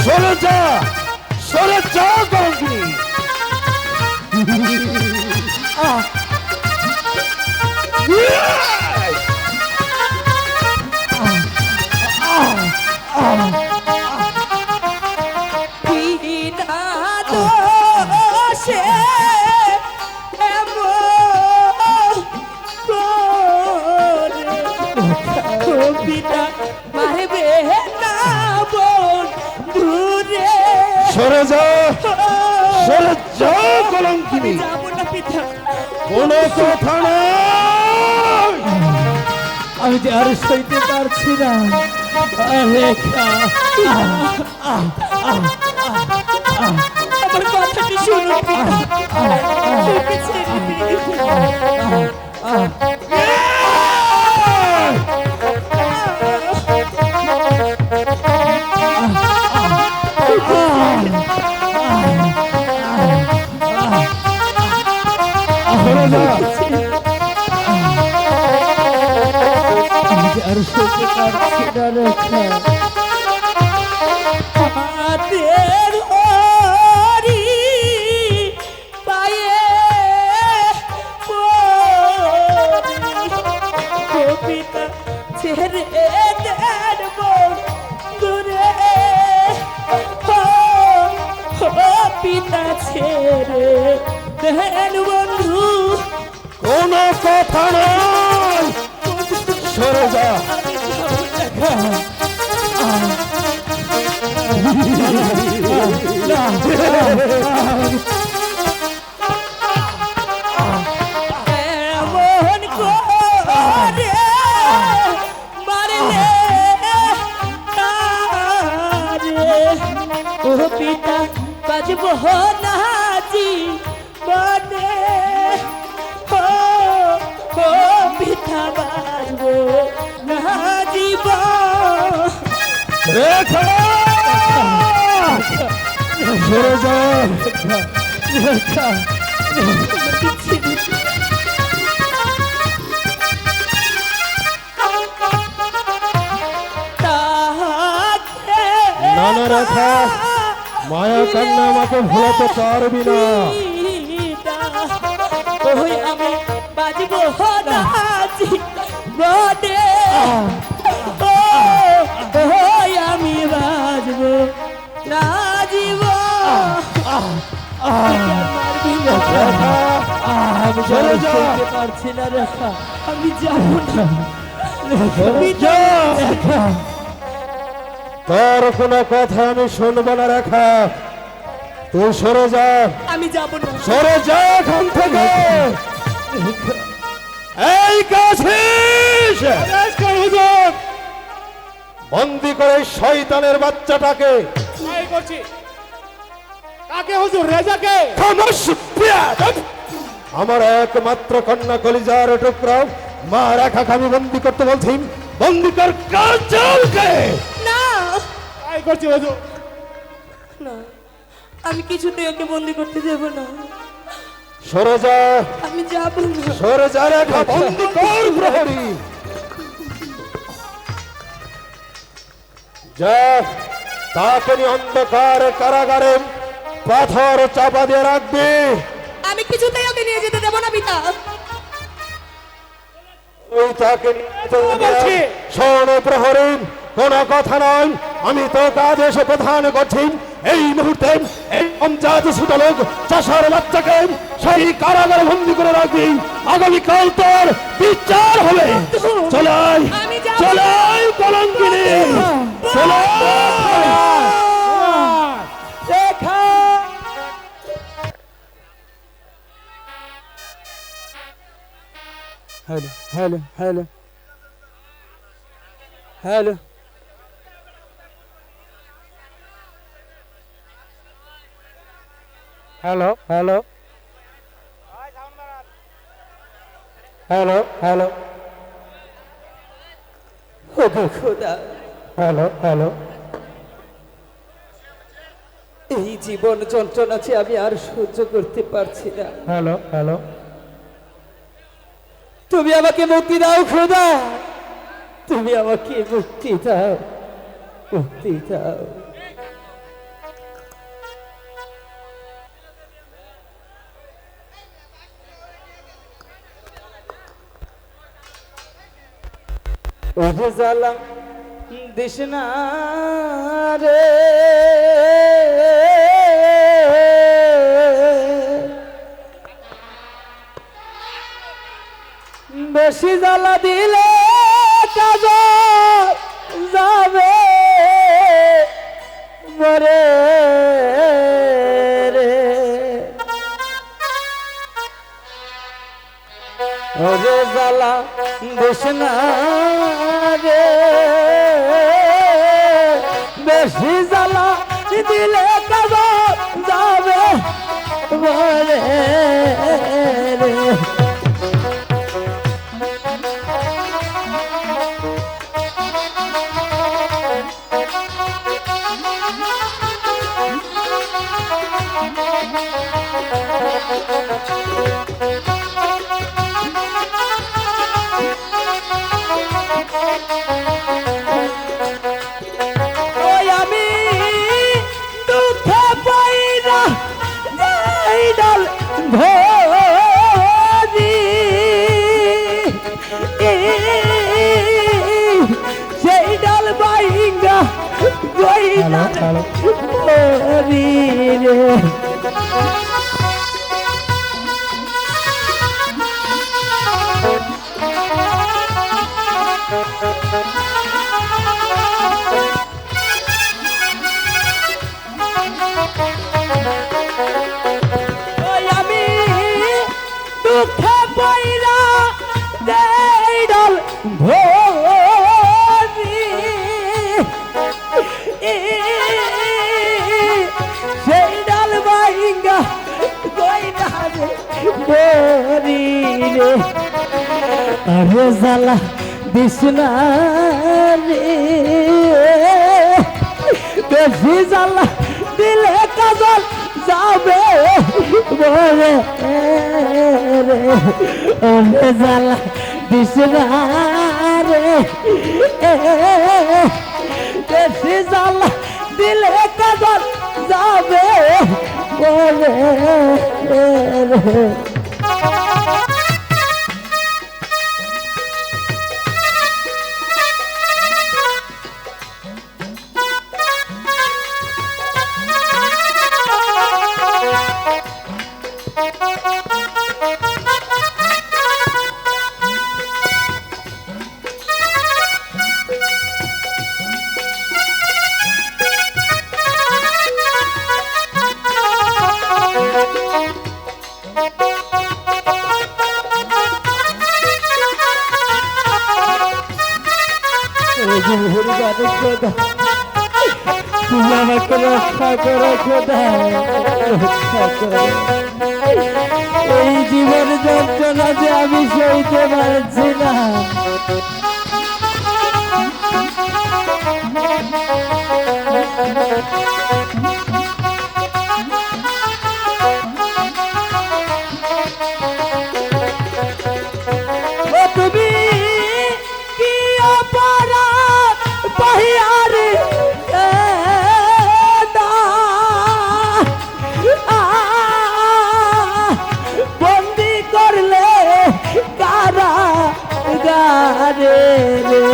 সরে যা, সরে যা কলঙ্কিনী। পিতা দোষে এমন করে, ও পিতা মারবে না বন্ধুরে। সরে যা, সরে যা কলঙ্কিনী। যাবো না পিতা। কোনো কথা নয়। আমি যে আর সইতে পারছি না। রেখা, আমার কথাটি শুনুন পিতা। ওকে ছেড়ে দিন। সরে যা। আর সইতে পারছি না রেখা। হাতের হরি পায়ে পড়ি, ও পিতা ছেড়ে দেন বন্ধুরে ও পিতা ছেড়ে দেন বন্ধু কোনো কথা নয়, সরে যা। এমন করে মারলে তারে ও পিতা বাজব না জীবনে ও পিতা বাজব না জীবন রেখা, সরে যা। না না রেখা, মায়া কান্না আমাকে ভোলাতে পারবি না। ওই আমি বাজব না জীবনে ওই আমি বাজব না জীবন আমি চলে যা। চলতে পারছি না রেখা, আমি যাব না যা। তোর কোনো কথা আমি শুনবো না রেখা, তুই সরে যা, আমি যাব না সরে যা এখান থেকে। এই কাছিস, বন্দি করে শয়তানের বাচ্চাটাকে। এই করছি কাকে হুজুর, রেজাকে? খামোশ বেয়াদব! আমার একমাত্র কন্যা কলিজার টুকরা মা রেখাকে আমি বন্দি করতে বলছি। বন্দি কর কাজলকে। না এই করছি হুজুর। না আমি কিছুতেই ওকে বন্দি করতে দেব না সরে যা, আমি যাব না সরে যা রেখা, বন্দি কর প্রহরী। যা, তাকে নিয়ে অন্ধকার কারাগারে পাথর চাপা দিয়ে রাখবি। আমি কিছুতেই ওকে নিয়ে যেতে দেব না পিতা ওই তাকে নিয়ে বলছি। শোন প্রহরী, কোনো কথা নয়, আমি তোকে আদেশ প্রদান করছি। এই মুহূর্তে এই পঞ্চায়েত ছোট লোক চাষার বাচ্চাকে সেই কারাগারে বন্দি করে রাখবি। আগামীকাল তোর বিচার হবে। চলাই আমি যাব। চলাই কলঙ্কিনী, চলাই। রেখা। Hello hello hello hello, hello hello hello hello, ওগো খোদা, হ্যালো হ্যালো। এই জীবন যন্ত্রণাকে আমি আর সহ্য করতে পারছি না। হ্যালো হ্যালো, তুমি আমাকে মুক্তি দাও খোদা, তুমি আমাকে মুক্তি দাও, মুক্তি দাও। ওরে জ্বালা দিস না রে, বেশি জ্বালা দিলে কাজ যাবে মরে রে। ওরে জ্বালা দিস না রে, বেশি জ্বালা দিলে কাজ যাবে মরে রে। ওই আমি দুঃখে পাইরা যাই ডাল ভরি, সেই মরি রে ওই আমি দুঃখে পইরা দেই ডল ভরি সেই ডাল বাইঙ্গা গইনা রে ভরি রে আরে জ্বালা বিছনা রে বেশি জ্বালা দিলে কাজল যাবে বলে রে ওরে জ্বালা বিছনা রে বেশি জ্বালা দিলে কাজল যাবে বলে রে খোদা তুমি আমাকে রক্ষা করো খোদা রক্ষা করো এই জীবন যন্ত্রণা যে আমি সইতে পারছি না তুমি কি অপরাধ পাহিয়ারে বন্দি করলে কারা গারে রে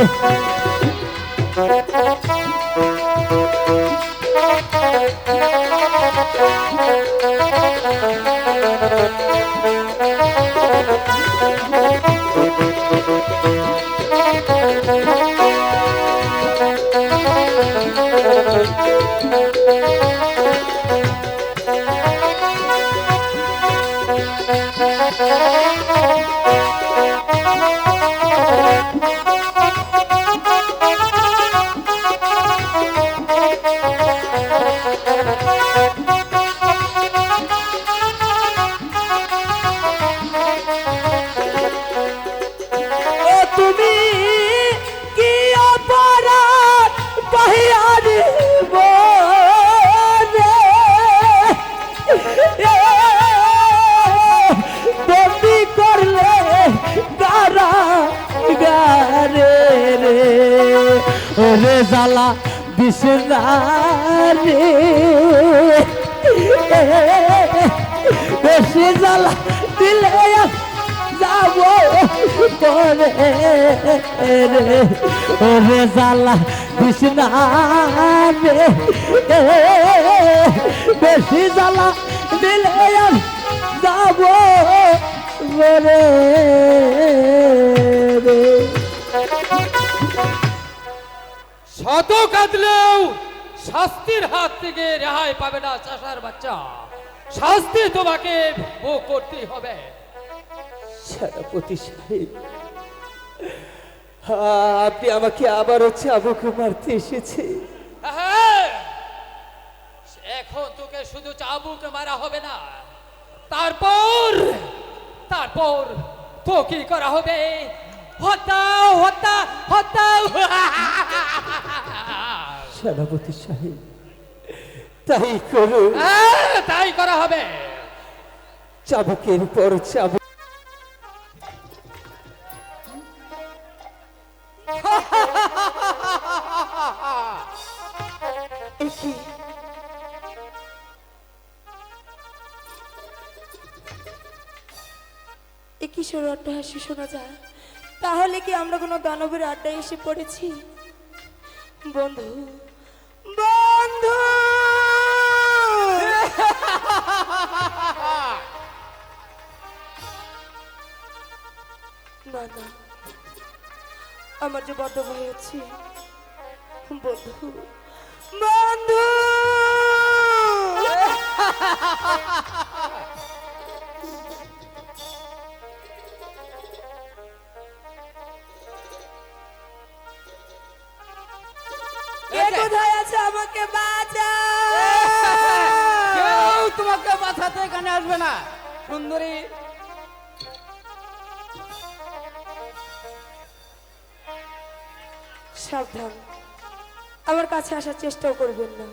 তুমি কি অপরাধ পাহিয়ারে বন্দি করলে গারা গারে রে ওরে জ্বালা বিছনা রে বেশি জ্বালা দিলে যাব পরে রে ওরে জ্বালা বিছনা রে বেশি জ্বালা দিলে যাব পরে রে শত কাঁদলেও শাস্তির হাত থেকে রেহাই পাবে না চাষার বাচ্চা। শাস্তি তোমাকে ভোগ করতেই হবে। সেনাপতি সাহেব আপনি আমাকে আবারও চাবুক মারতে এসেছে। হ্যাঁ, এখন তোকে শুধু চাবুক মারা হবে না, তারপর তারপর তো কি করা হবে? হত্যা হত্যা হত্যা। সেনাপতি সাহেব তাই করুন। হ্যাঁ, তাই করা হবে। চাবুকের পর চাবুক কিশোর অট্টহাসি শোনা যায়। তাহলে কি আমরা কোনো দানবের আড্ডায় এসে পড়েছি? বন্ধু, বন্ধু না না, আমার যে বদ্ধ ভয় হচ্ছে। বন্ধু বন্ধু কে কোথায় আছে? আমাকে বাঁচাও। কেউ তোমাকে বাঁচাতে এখানে আসবে না সুন্দরী। সাবধান, আমার কাছে আসার চেষ্টাও করবেন না।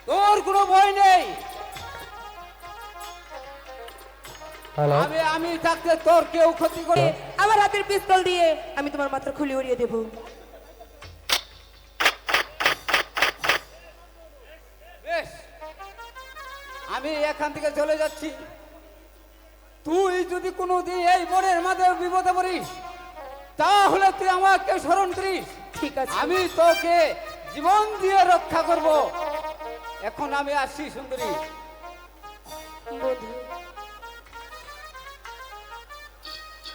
তোর কোনো ভয় নেই। আমি থাকতে তোর কেউ ক্ষতি করে। আমার হাতের পিস্তল দিয়ে আমি তোমার মাথা খুলে উড়িয়ে দেব। বেশ, আমি এখান থেকে চলে যাচ্ছি। তুই যদি কোনোদিন এই বনের মাঝে বিপদে পড়িস তাহলে তুই আমাকে স্মরণ করিস। ঠিক আছে। আমি তোকে জীবন দিয়ে রক্ষা করব। এখন আমি আসছি সুন্দরী। বন্ধু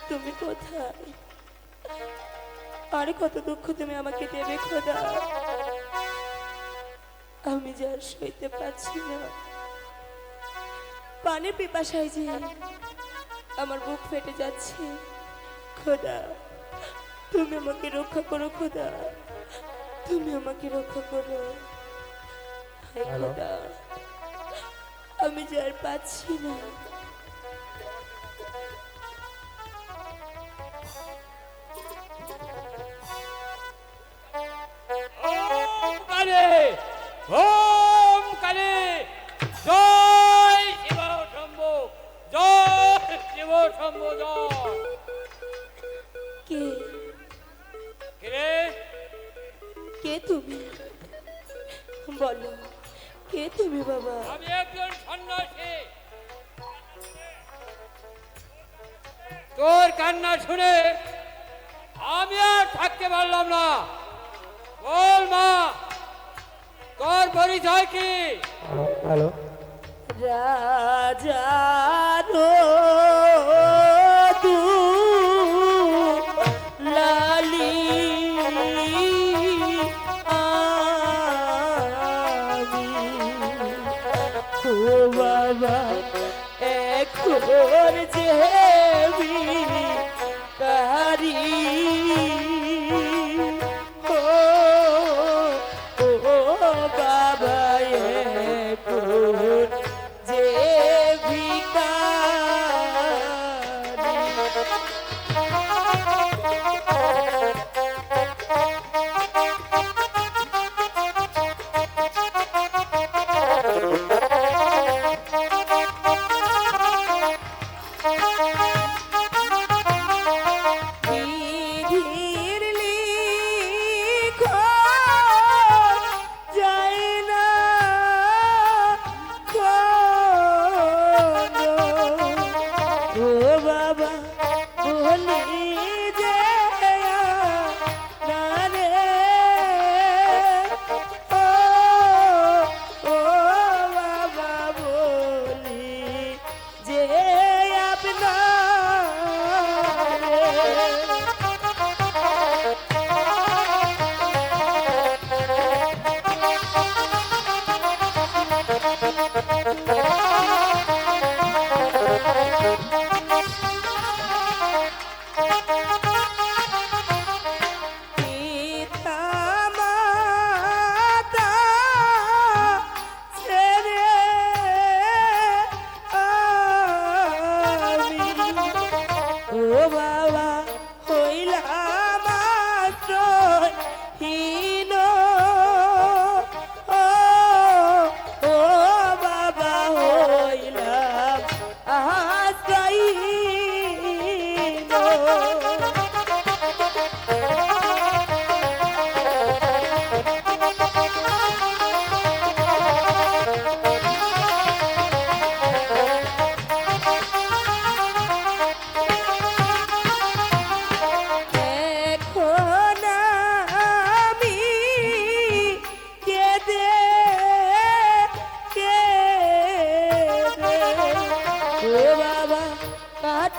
তুমি কোথায়? আর কত দুঃখ তুমি আমাকে দেবে খোদা, আমি যে আর সইতে পারছি না। পানির পিপাসায় যে আমার বুক ফেটে যাচ্ছে। খোদা তুমি আমাকে রক্ষা করো, খোদা তুমি আমাকে রক্ষা করো। হায় খোদা, আমি যে আর পাচ্ছি না। কালী, ওম কালী, জয় শিব শম্ভু, জয় শিব শম্ভু, জয়। কে কে? কে তুমি? বলো কে তুমি বাবা? আমি একজন সন্ন্যাসী। তোর কান্না শুনে আমি আর থাকতে পারলাম না। বল মা, তোর পরিচয় কি? রাজারো লালি আমি ও বাবা এখন যে তারি ও বাবা এখন যে ভিখারি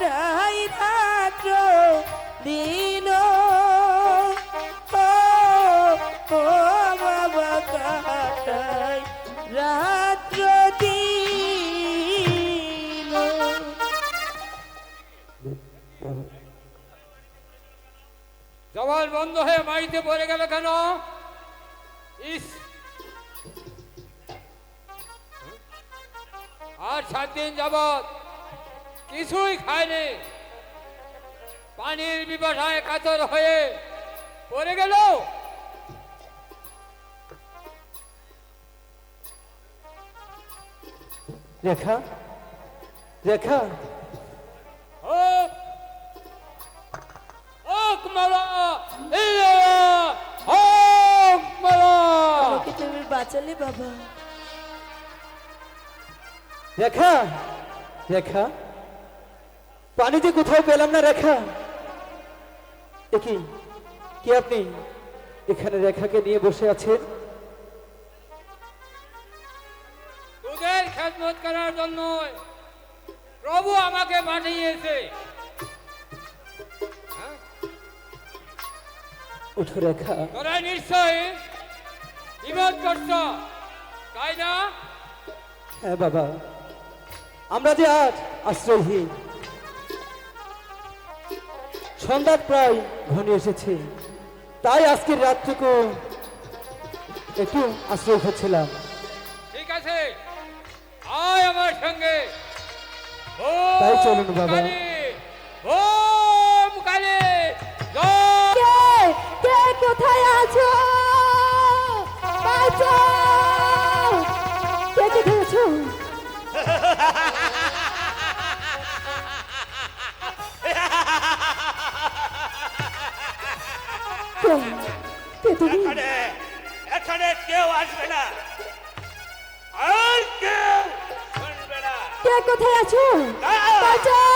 কাটাই রাত্র দিন ও বাবা কাটাই রাত্র দিন। জবান বন্ধ হয়ে মাটিতে পড়ে গেল কেন? ইস, আর 7 দিন যাবৎ কিছুই খায়নি, পানির বিপাশায় কাতর হয়ে পড়ে গেল। রেখা, রেখা, ও মালা, ও মালা। আমাকে তুমি বাঁচালে বাবা। রেখা, রেখা, পানিতে কোথাও পেলাম না রেখা। কি কি আপনি এখানে রেখাকে নিয়ে বসে আছেন? তোদের খেদমত করার জন্য প্রভু আমাকে পাঠিয়েছে। উঠো রেখা। তোরা নিশ্চয়ই বিপদ করছ, তাই না? হ্যাঁ বাবা, আমরা যে আজ আশ্রয়হীন, সন্ধ্যা প্রায় ঘনিয়ে এসেছে, তাই আজকের রাতটুকু একটু আশ্রয় হচ্ছিলাম। ঠিক আছে, আয় আমার সঙ্গে। তাই চলুন বাবা। ওম কালী, জয়। কে কোথায় আছো? বাঁচাও! কে কোথায় আছো? কে তুমি? এখানে কেউ আসবে না, আর কেউ শুনবে না। কে কোথায় আছো? দাঁড়াও! বাঁচাও!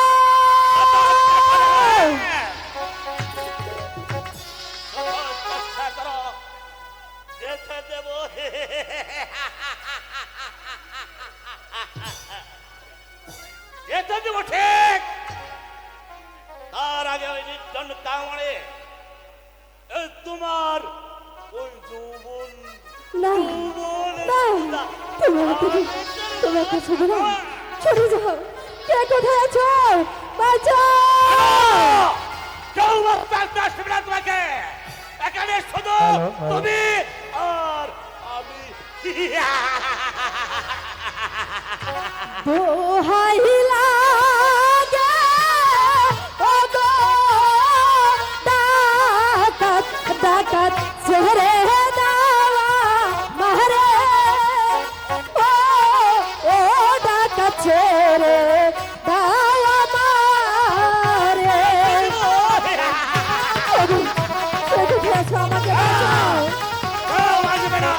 চেষ্টা করো, যেতে দেব। যেতে দেব ঠিক, তার আগে ওই নির্জন কামড়ে তোমার ওই যৌবন না, না, তোমাকে ছবি না, সরে যাও। কে কোথায় আছো? বাঁচাও! যৌবন আসবে না তোমাকে, এখানে শুধু তুমি আর আমি। দোহাই লাগে ওগো ডাকাত, ডাকাত ছেড়ে দেওয়া মারে, ও ডাকাত ছেড়ে দেওয়া মারে। কোথায় আছো? আমাকে বাঁচাও। কেউ আসবে না।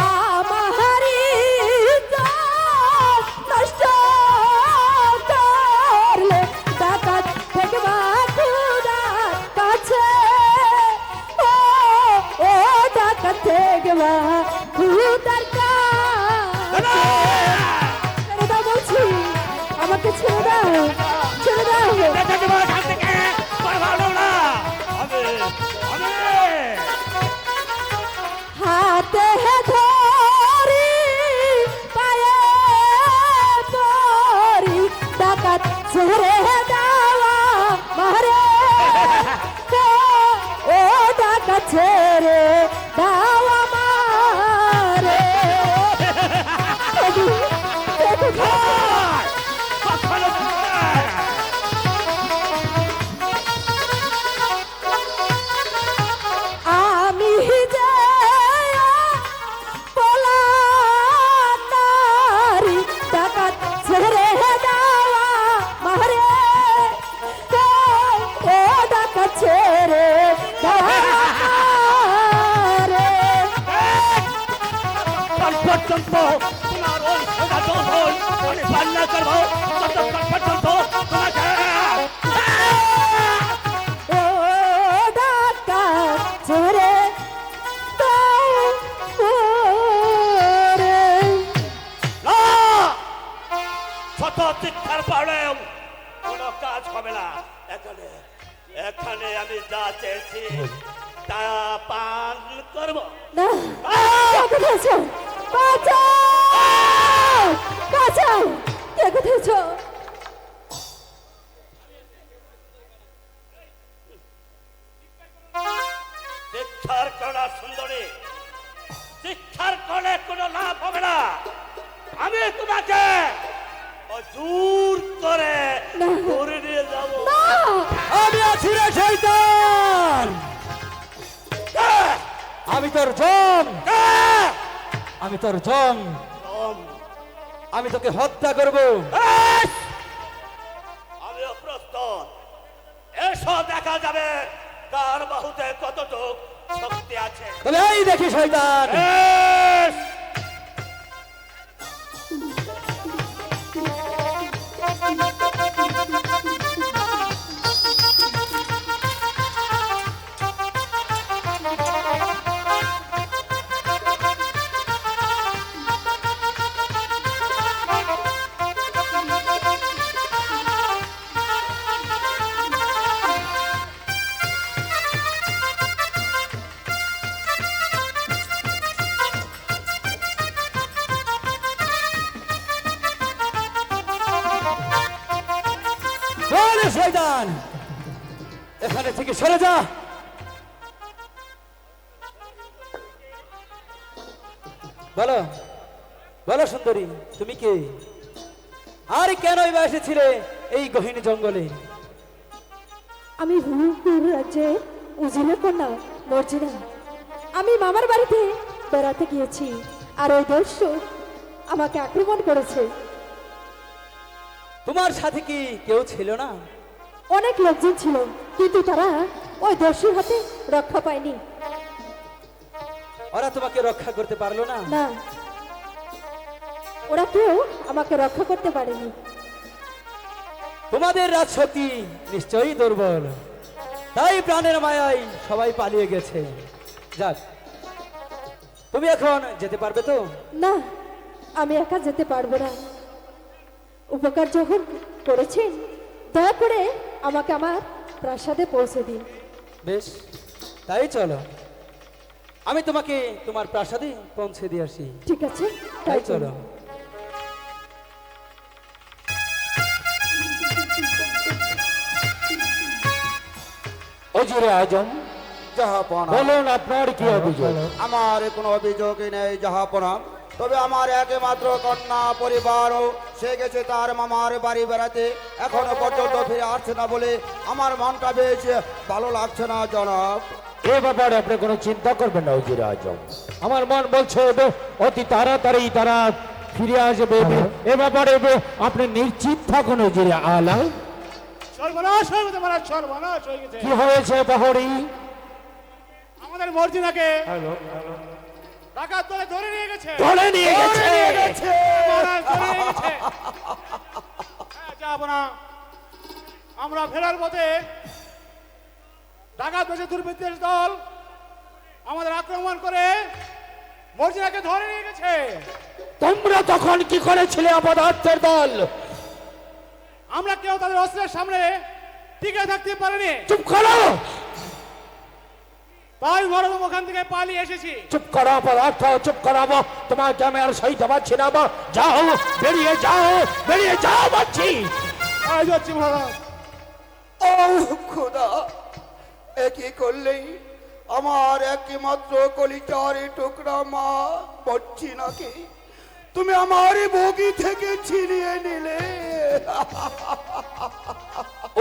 আমারি নষ্ট করলে ডাকাত থেকে বাকুদার কাছে, ও ডাকাত থেকে বাকুদার কাছে। ছেড়ে দাও বলছি, আমাকে ছেড়ে দাও, ছেড়ে দাও। যেতে দেব এখান থেকে, পারবো না। আমি হাতে ধরি পায়ে পরি ডাকাত ছেড়ে দেওয়া মারে, ও ডাকাত ছেড়ে দেওয়া মারে। কখনো আমি যে পলাতারি ডাকাত ছেড়ে দেওয়া মারে, ও ডাকাত ছেড়ে দেওয়া মারে। পর্যন্ত তোমার ওই সোজা দোল আমি পান্না করবো, ততক্ষণ পর্যন্ত তোমাকে ও ডাকাত ছেড়ে দাও রে। শিক্ষার পরেও কোনো কাজ হবে না। এখানে এখানে আমি যা চেয়েছি তা পান করব। না কোথায় আছো? বাঁচাও! বাঁচাও! কে কোথায় আছো? শিক্ষার করা সুন্দরী, শিক্ষার করে কোনো লাভ হবে না। আমি তোমাকে জোর করে ধরে নিয়ে যাব। আমি আছি রে শয়তান, আমি তোর জম, আমি তোর জম, আমি তোকে হত্যা করব। আমিও প্রস্তুত। এসো দেখা যাবে কার বাহুতে কতটুক শক্তি আছে। তবে এই দেখি শয়তান, বেশ! বলে শয়তান, এখানে থেকে সরে যা। বলো বলো সুন্দরী, তুমি কে আর কেনই বা এসেছিলে এই গহীন জঙ্গলে? আমি ভূপুর রাজ্যে উজিলের কন্যা মর্জিনা। আমি মামার বাড়িতে বেড়াতে গিয়েছি, আর ওই দস্যু আমাকে আক্রমণ করেছে। তোমার সাথে কি কেউ ছিল না? অনেক লোকজন ছিল, কিন্তু তারা ওই দস্যুর হাতে রক্ষা পায়নি। ওরা তোমাকে রক্ষা করতে পারলো না? না, ওরা কেউ আমাকে রক্ষা করতে পারেনি। তোমাদের রাজশক্তি নিশ্চয়ই দুর্বল, তাই প্রাণের মায়ায় সবাই পালিয়ে গেছে। যাক, তুমি এখন যেতে পারবে তো? না, আমি একা যেতে পারবো না। উপকার যখন করেছেন, দয়া করে আমাকে আমার প্রাসাদে পৌঁছে দিন। বেশ, তাই চলো, আমি তোমাকে তোমার প্রাসাদে পৌঁছে দিয়ে আসি। ঠিক আছে, তাই চলো। ওজিরে আজম, জাহাপনা, বলুন আপনার কি অভিযোগ? আমার কোনো অভিযোগই নেই জাহাপনা। তবে আমার একমাত্র কন্যা পরিবারও সে গেছে তার মামার বাড়ি বেড়াতে, এখনো পর্যন্ত ফিরে আসছে না বলে আমার মনটা বেশ ভালো লাগছে না জনাব। এ ব্যাপারে আপনি কোনো চিন্তা করবেন না ওজিরে আজম। আমার মন বলছে অতি তাড়াতাড়ি তারা ফিরে আসবে। এ ব্যাপারে আপনি নিশ্চিত থাকুন ওজিরে আলা। সর্বনাশ হয়ে গেছে মহারাজ, সর্বনাশ হয়ে গেছে। কি হয়েছে বহরি? আমাদের মর্জিনাকে ডাকাত দলে ধরে নিয়ে গেছে। ধরে নিয়ে গেছে। মহারাজ, ধরে নিয়ে গেছে। হ্যাঁ, যাব না। আমরা ফেরার পথে ডাকাত বেশে দুর্বৃত্তের দল আমাদের আক্রমণ করে মর্জিনাকে ধরে নিয়ে গেছে। তোমরা তখন কি করেছিলে অপদার্থের দল? আমরা কেউ তাদের অস্ত্রের সামনে টিকে থাকতে পারিনি, চুপ করো, তাই মরম ওখান থেকে পালিয়ে এসেছি। চুপ করো অপদার্থ, চুপ করাবো। তোমাকে আমি আর সইতে পারছি না। যাও, বেরিয়ে যাও, বেরিয়ে যাও বলছি। আজ যাচ্ছি মহারাজ। ও খোদা, একই করলেই আমার একমাত্র কলিজার টুকরা মা পড়ছি নাকি তুমি আমার বগি থেকে ছিনিয়ে নিলে।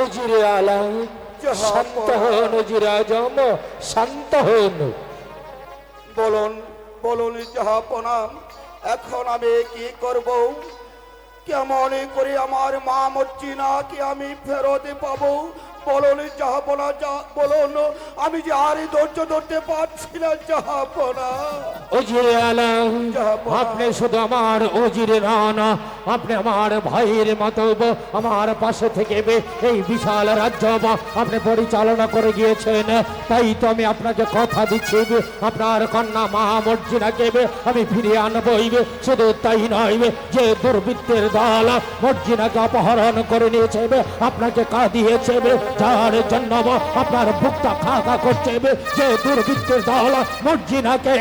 উজিরে আলম, শান্ত হন উজিরে আজম, শান্ত হন। বলুন বলুন জাহাপনা, এখন আমি কি করব? কেমন করে আমার মা মর্জিনাকে আমি ফেরত পাবো বলুন জাহাপনা, বলুন, আমি যে আর এই ধৈর্য ধরতে পারছি না জাহাপনা। উজিরে আলম, জাহাপনা। আপনি শুধু আমার উজিরে না, আপনি আমার ভাইয়ের মতো আমার পাশে থেকে এই বিশাল রাজ্য আপনি পরিচালনা করে গিয়েছেন। তাই তো আমি আপনাকে কথা দিচ্ছি, আপনার কন্যা মা মর্জিনাকে আমি ফিরিয়ে আনবই। শুধু তাই নয়, যে দুর্বৃত্তের দল মর্জিনাকে অপহরণ করে নিয়েছে, আপনাকে কাঁদিয়েছে, যার জন্য আপনার বুকটা খা খা করছে, যে দুর্বৃত্তের দল মর্জিনাকে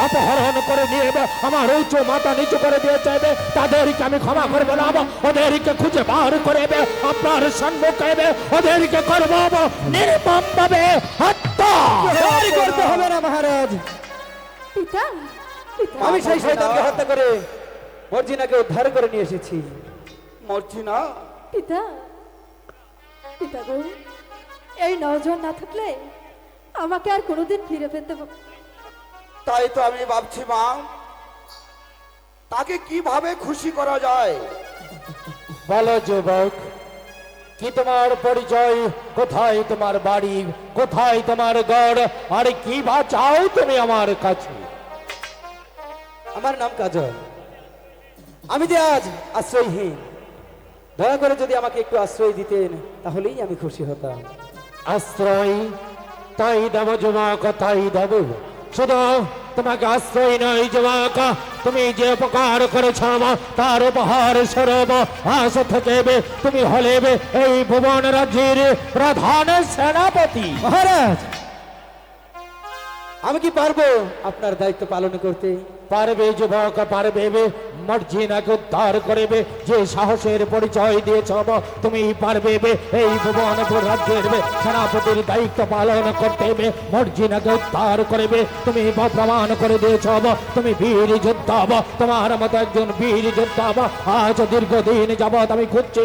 অপহরণ করে নিয়ে আমার উঁচু মাথা নিচু করে দিয়েছে, তাদেরকে আমি ক্ষমা করবো না। ওদেরকে খুঁজে বার করে আপনার সম্মুখে ওদেরকে করবো নির্মম ভাবে হত্যা। দেরি করতে হবে না মহারাজ, পিতা, পিতা, আমি সেই শয়তানকে হত্যা করে মর্জিনাকে উদ্ধার করে নিয়ে এসেছি। মর্জিনা, পিতা, পিতা গো, এই নজন না থাকলে আমাকে আর কোনোদিন ফিরে পেতে তাই তো আমি ভাবছি মা, তাকে কিভাবে খুশি করা যায়। বলো যুবক, কি তোমার পরিচয়, কোথায় তোমার বাড়ি, কোথায় তোমার গড়, আর কি বা চাও তুমি আমার কাছে? আমার নাম কাজল, আমি যে আজ আশ্রয়হীন, দয়া করে যদি আমাকে একটু আশ্রয় দিতেন তাহলেই আমি খুশি হতাম। আশ্রয়? তাই দেব যুবক, তাই দেব। শুধু তোমাকে আশ্রয় নয় যুবক, তুমি যে উপকার করেছ তার উপহার স্বরূপ আজ থেকে তুমি হলে এই ভুবন রাজ্যের প্রধান সেনাপতি। মহারাজ, আমি কি পারবো আপনার দায়িত্ব পালন করতে? পারবে যুবক, পারবে। মর্জিনাকে উদ্ধার করবে যে সাহসের পরিচয় দিয়েছ তুমি পারবে এই ভুবনপুর রাজ্যের সেনাপতির দায়িত্ব পালন করতে। মর্জিনাকে উদ্ধার করবে তুমি প্রমাণ করে দিয়েছ তুমি বীর যোদ্ধা, তোমার মতো একজন বীর যোদ্ধা আজ দীর্ঘদিন যাবৎ আমি খুঁজছি।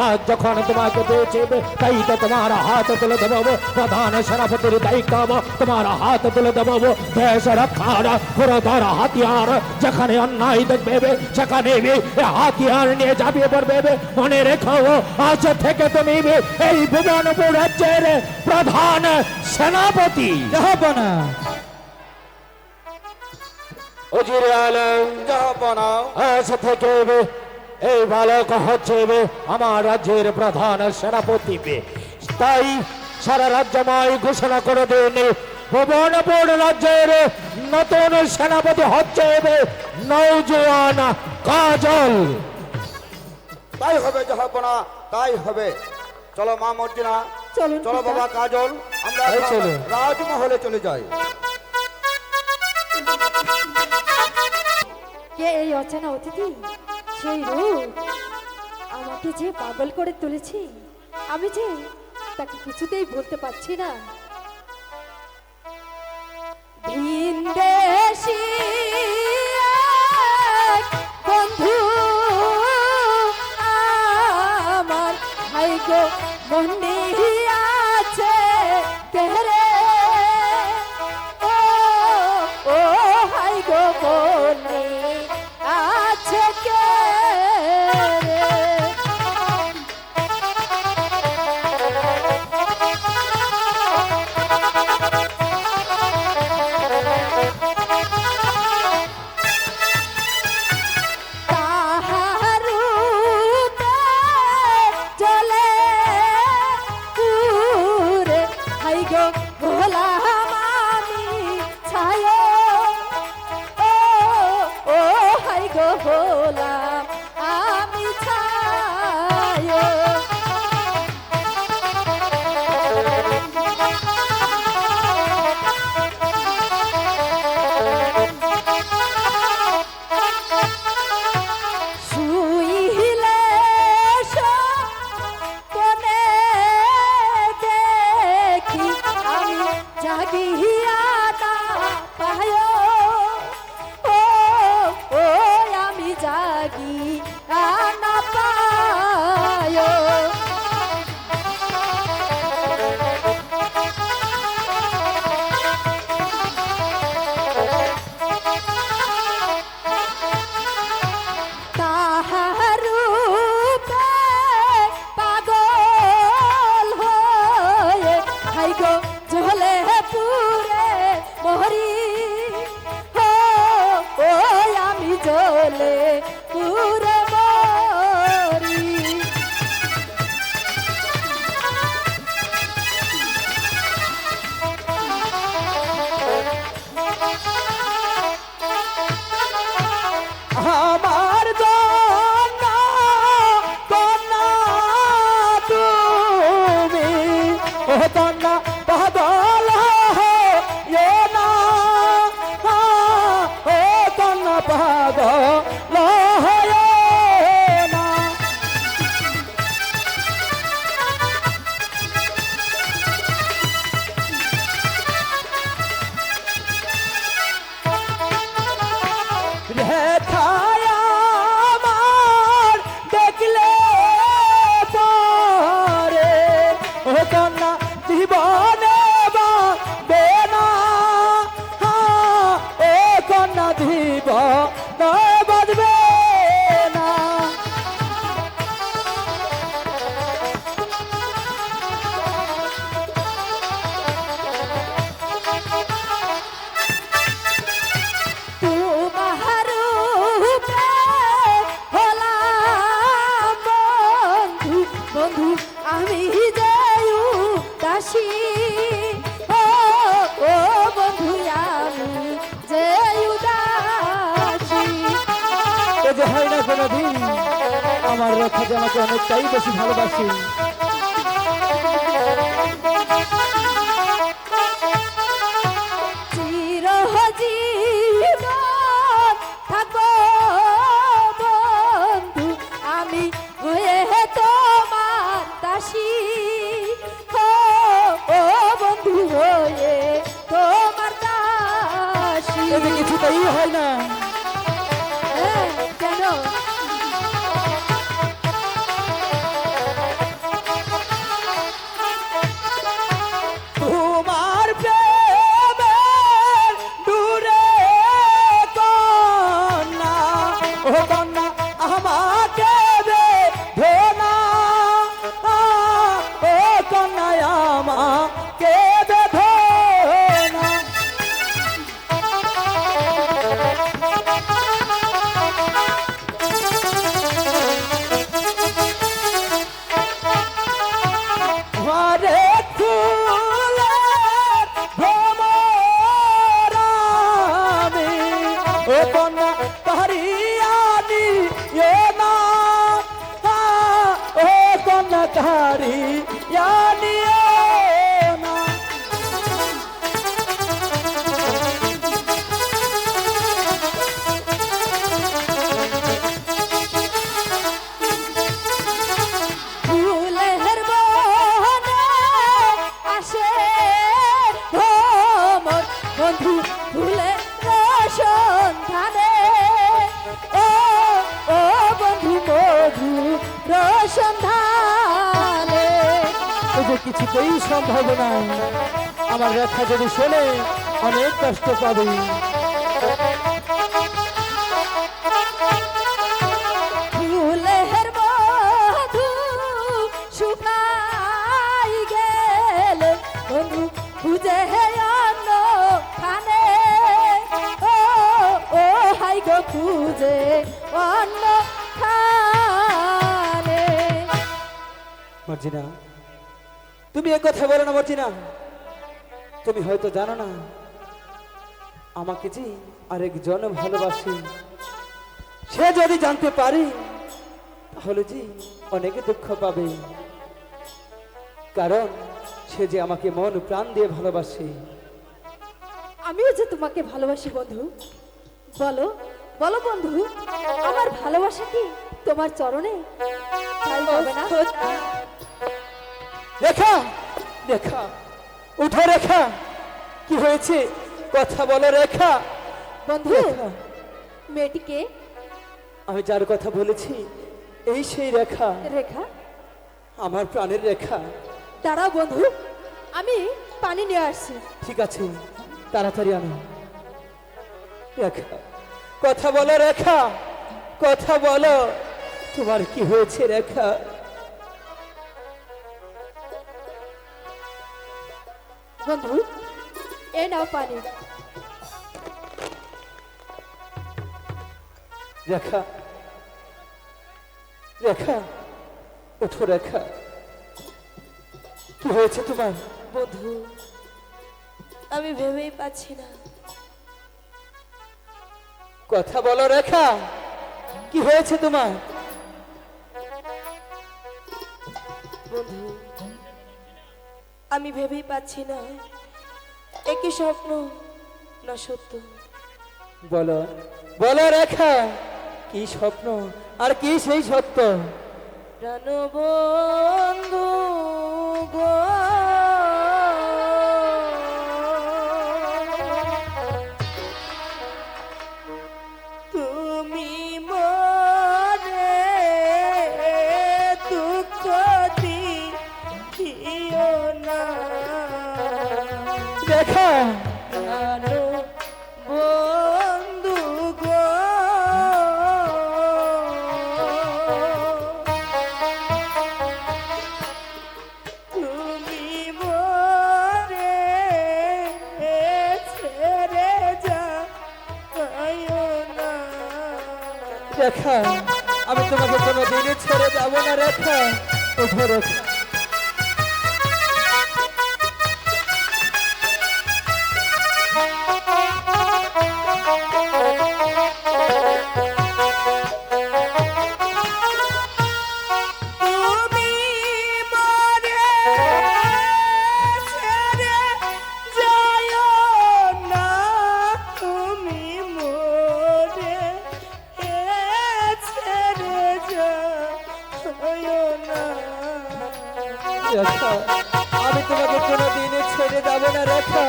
আজ যখন তোমাকে পেয়েছি তাই তো তোমার হাত তুলে দেব প্রধান সেনাপতির দায়িত্ব, তোমার হাত তুলে দেব দেশ রক্ষার পুরোধর হাতিয়ার। যেখানে অন্যায় দেখবে সেখানে হাতিয়ার নিয়ে ঝাঁপিয়ে পড়বে। মনে রেখো, আজ থেকে তুমি এই ভুবনপুর রাজ্যের প্রধান সেনাপতি। জাহাপনা, উজিরে আলম, জাহাপনা, আজ থেকে এই বালক হচ্ছে আমার রাজ্যের প্রধান সেনাপতি। তাই সারা রাজ্যময় ঘোষণা করে দিন ভুবনপুর রাজ্যের নতুন সেনাপতি হচ্ছে নৌজওয়ান কাজল। তাই হবে জাহাপনা, তাই হবে। চলো মা মর্জিনা, চলুন চলো পিতা। বাবা কাজল, আমরা এই চলো। রাজমহলে চলে যাই। কে এই অচেনা অতিথি? সেই রূপ আমাকে যে পাগল করে তুলেছি, আমি যে তাকে কিছুতেই বলতে পারছি না। ভিনদেশী এক বন্ধু আমার হাই গো মনে আছে কেরে, ও ও হাই গো মনে আছে কেরে। কোনোদিন আমার রেখা যে আমাকে অনেকটাই বেশি ভালোবাসি। চিরজীবন থাকবো বন্ধু আমি হয়ে তোমার দাসী, ও বন্ধু হয়ে তোমার দাসী। এতে কিছুতেই হয় না। হ্যাঁ, কেন? তোমার প্রেমের দূরে কন্যা, ও কন্যা আমাকে বেঁধো না, ও কন্যা আমাকে বেঁধো না। ঘরে ফুলের ভ্রমরামি, ও কন্যা কারিয়ানি এ না, ও কন্যা কারিয়ানি এ না। ফুলের বনে আসে ভ্রমর বন্ধু ফুলের সন্ধানে, ও ও বন্ধু মধু রসন্ধানে। এই যে কিছুতেই সম্ভব না। আমার রেখা যদি শোনে অনেক কষ্ট পাবে। ফুলের মধু শুকাই গেলে বন্ধু খুঁজে অন্য খানে, ও ও হাই গো খুঁজে অন্য খানে। মর্জিনা, তুমি এ কথা বলো না মর্জিনা। তুমি হয়তো জানো না আমাকে যে আরেকজন ভালোবাসে। সে যদি জানতে পারে তাহলে যে অনেকে দুঃখ পাবে, কারণ সে যে আমাকে মন প্রাণ দিয়ে ভালোবাসে। আমিও যে তোমাকে ভালোবাসি বন্ধু। বলো বলো বন্ধু, আমার ভালোবাসা কি তোমার চরণে ঠাঁই হবে না? রেখা, রেখা উঠো রেখা, কি হয়েছে কথা বলো রেখা। বন্ধু, রেখা, মেয়েটিকে আমি যার কথা বলেছি এই সেই রেখা, রেখা। আমার প্রাণের রেখা। দাঁড়াও বন্ধু, আমি পানি নিয়ে আসছি। ঠিক আছে, তাড়াতাড়ি আনো। রেখা, কথা বলো রেখা, কথা বলো, তোমার কি হয়েছে রেখা। বন্ধু, এ নাও পানি। রেখা, রেখা ওঠো রেখা, কি হয়েছে তোমার। বন্ধু আমি ভেবেই পাচ্ছি না। কথা বলো রেখা, কি হয়েছে তোমার। বন্ধু আমি ভেবেই পাচ্ছি না একই স্বপ্ন না সত্য। বলো বলো রেখা, কি স্বপ্ন আর কি সেই সত্য। প্রাণবন্ধু গো, তুমি মনে দুঃখ দিও না। রেখা, বন্ধু গো, তুমি মরে ছেড়ে যাও না। রেখা, আমি তোমাকে কোনোদিন ছেড়ে যাবো না রেখা, ওঠো রেখা। রেখা, আমি তোমাকে কোনোদিনই ছেড়ে যাবো না রেখা।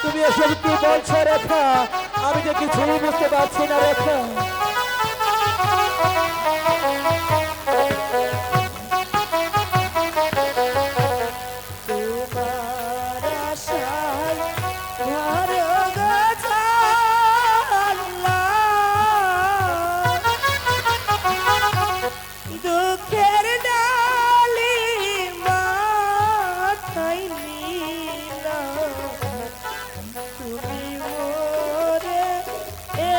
তুমি এসব কি বলছো রেখা? আমি যে কিছুই বুঝতে পারছি না রেখা। তোমার আশায় ঘর গোছালাম, দুঃখের ডালি মাথায় নিলাম, তুমি মোরে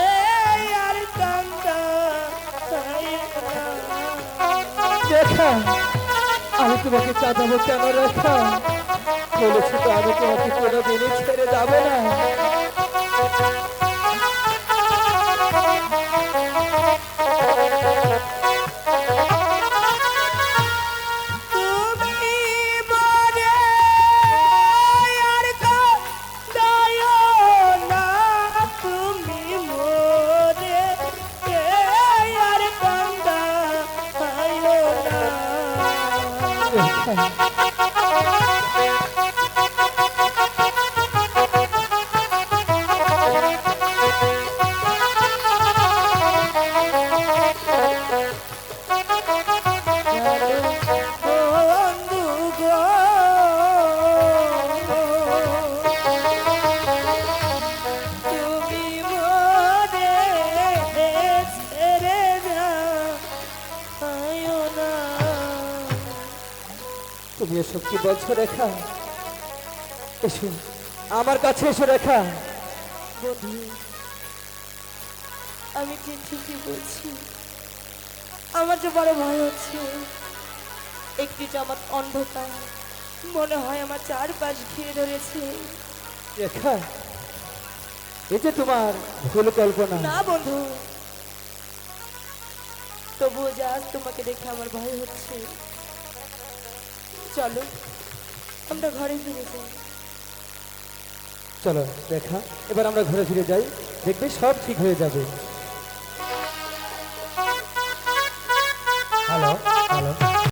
এই আর কান্দা রেখা, আমি তোমাকে কাঁদাবো কেন রেখা? বলেছি তো আমি তোমাকে কোনোদিনই ছেড়ে যাবো না। তুমি মোরে আর কান্দায় না, তুমি মোরে এই আর কান্দায় না। বন্ধু গো, তুমি মোরে ছেড়ে যাও না। তুমি এসব কি বলছো রেখা? এসো আমার কাছে এসো রেখা। বন্ধু, আমি কি ঠিকই বলছি? আমার যে বড় ভয় হচ্ছে। একটি জমাত অন্ধকার, মনে হয় আমার চারপাশ ঘিরে ধরেছে। রেখা, এই যে তোমার ভুল কল্পনা। না বন্ধু, তবুও যে আজ তোমাকে দেখে আমার ভয় হচ্ছে। চলো আমরা ঘরে ফিরে যাই। চলো রেখা, এবার আমরা ঘরে ফিরে যাই, দেখবে সব ঠিক হয়ে যাবে। হ্যালো।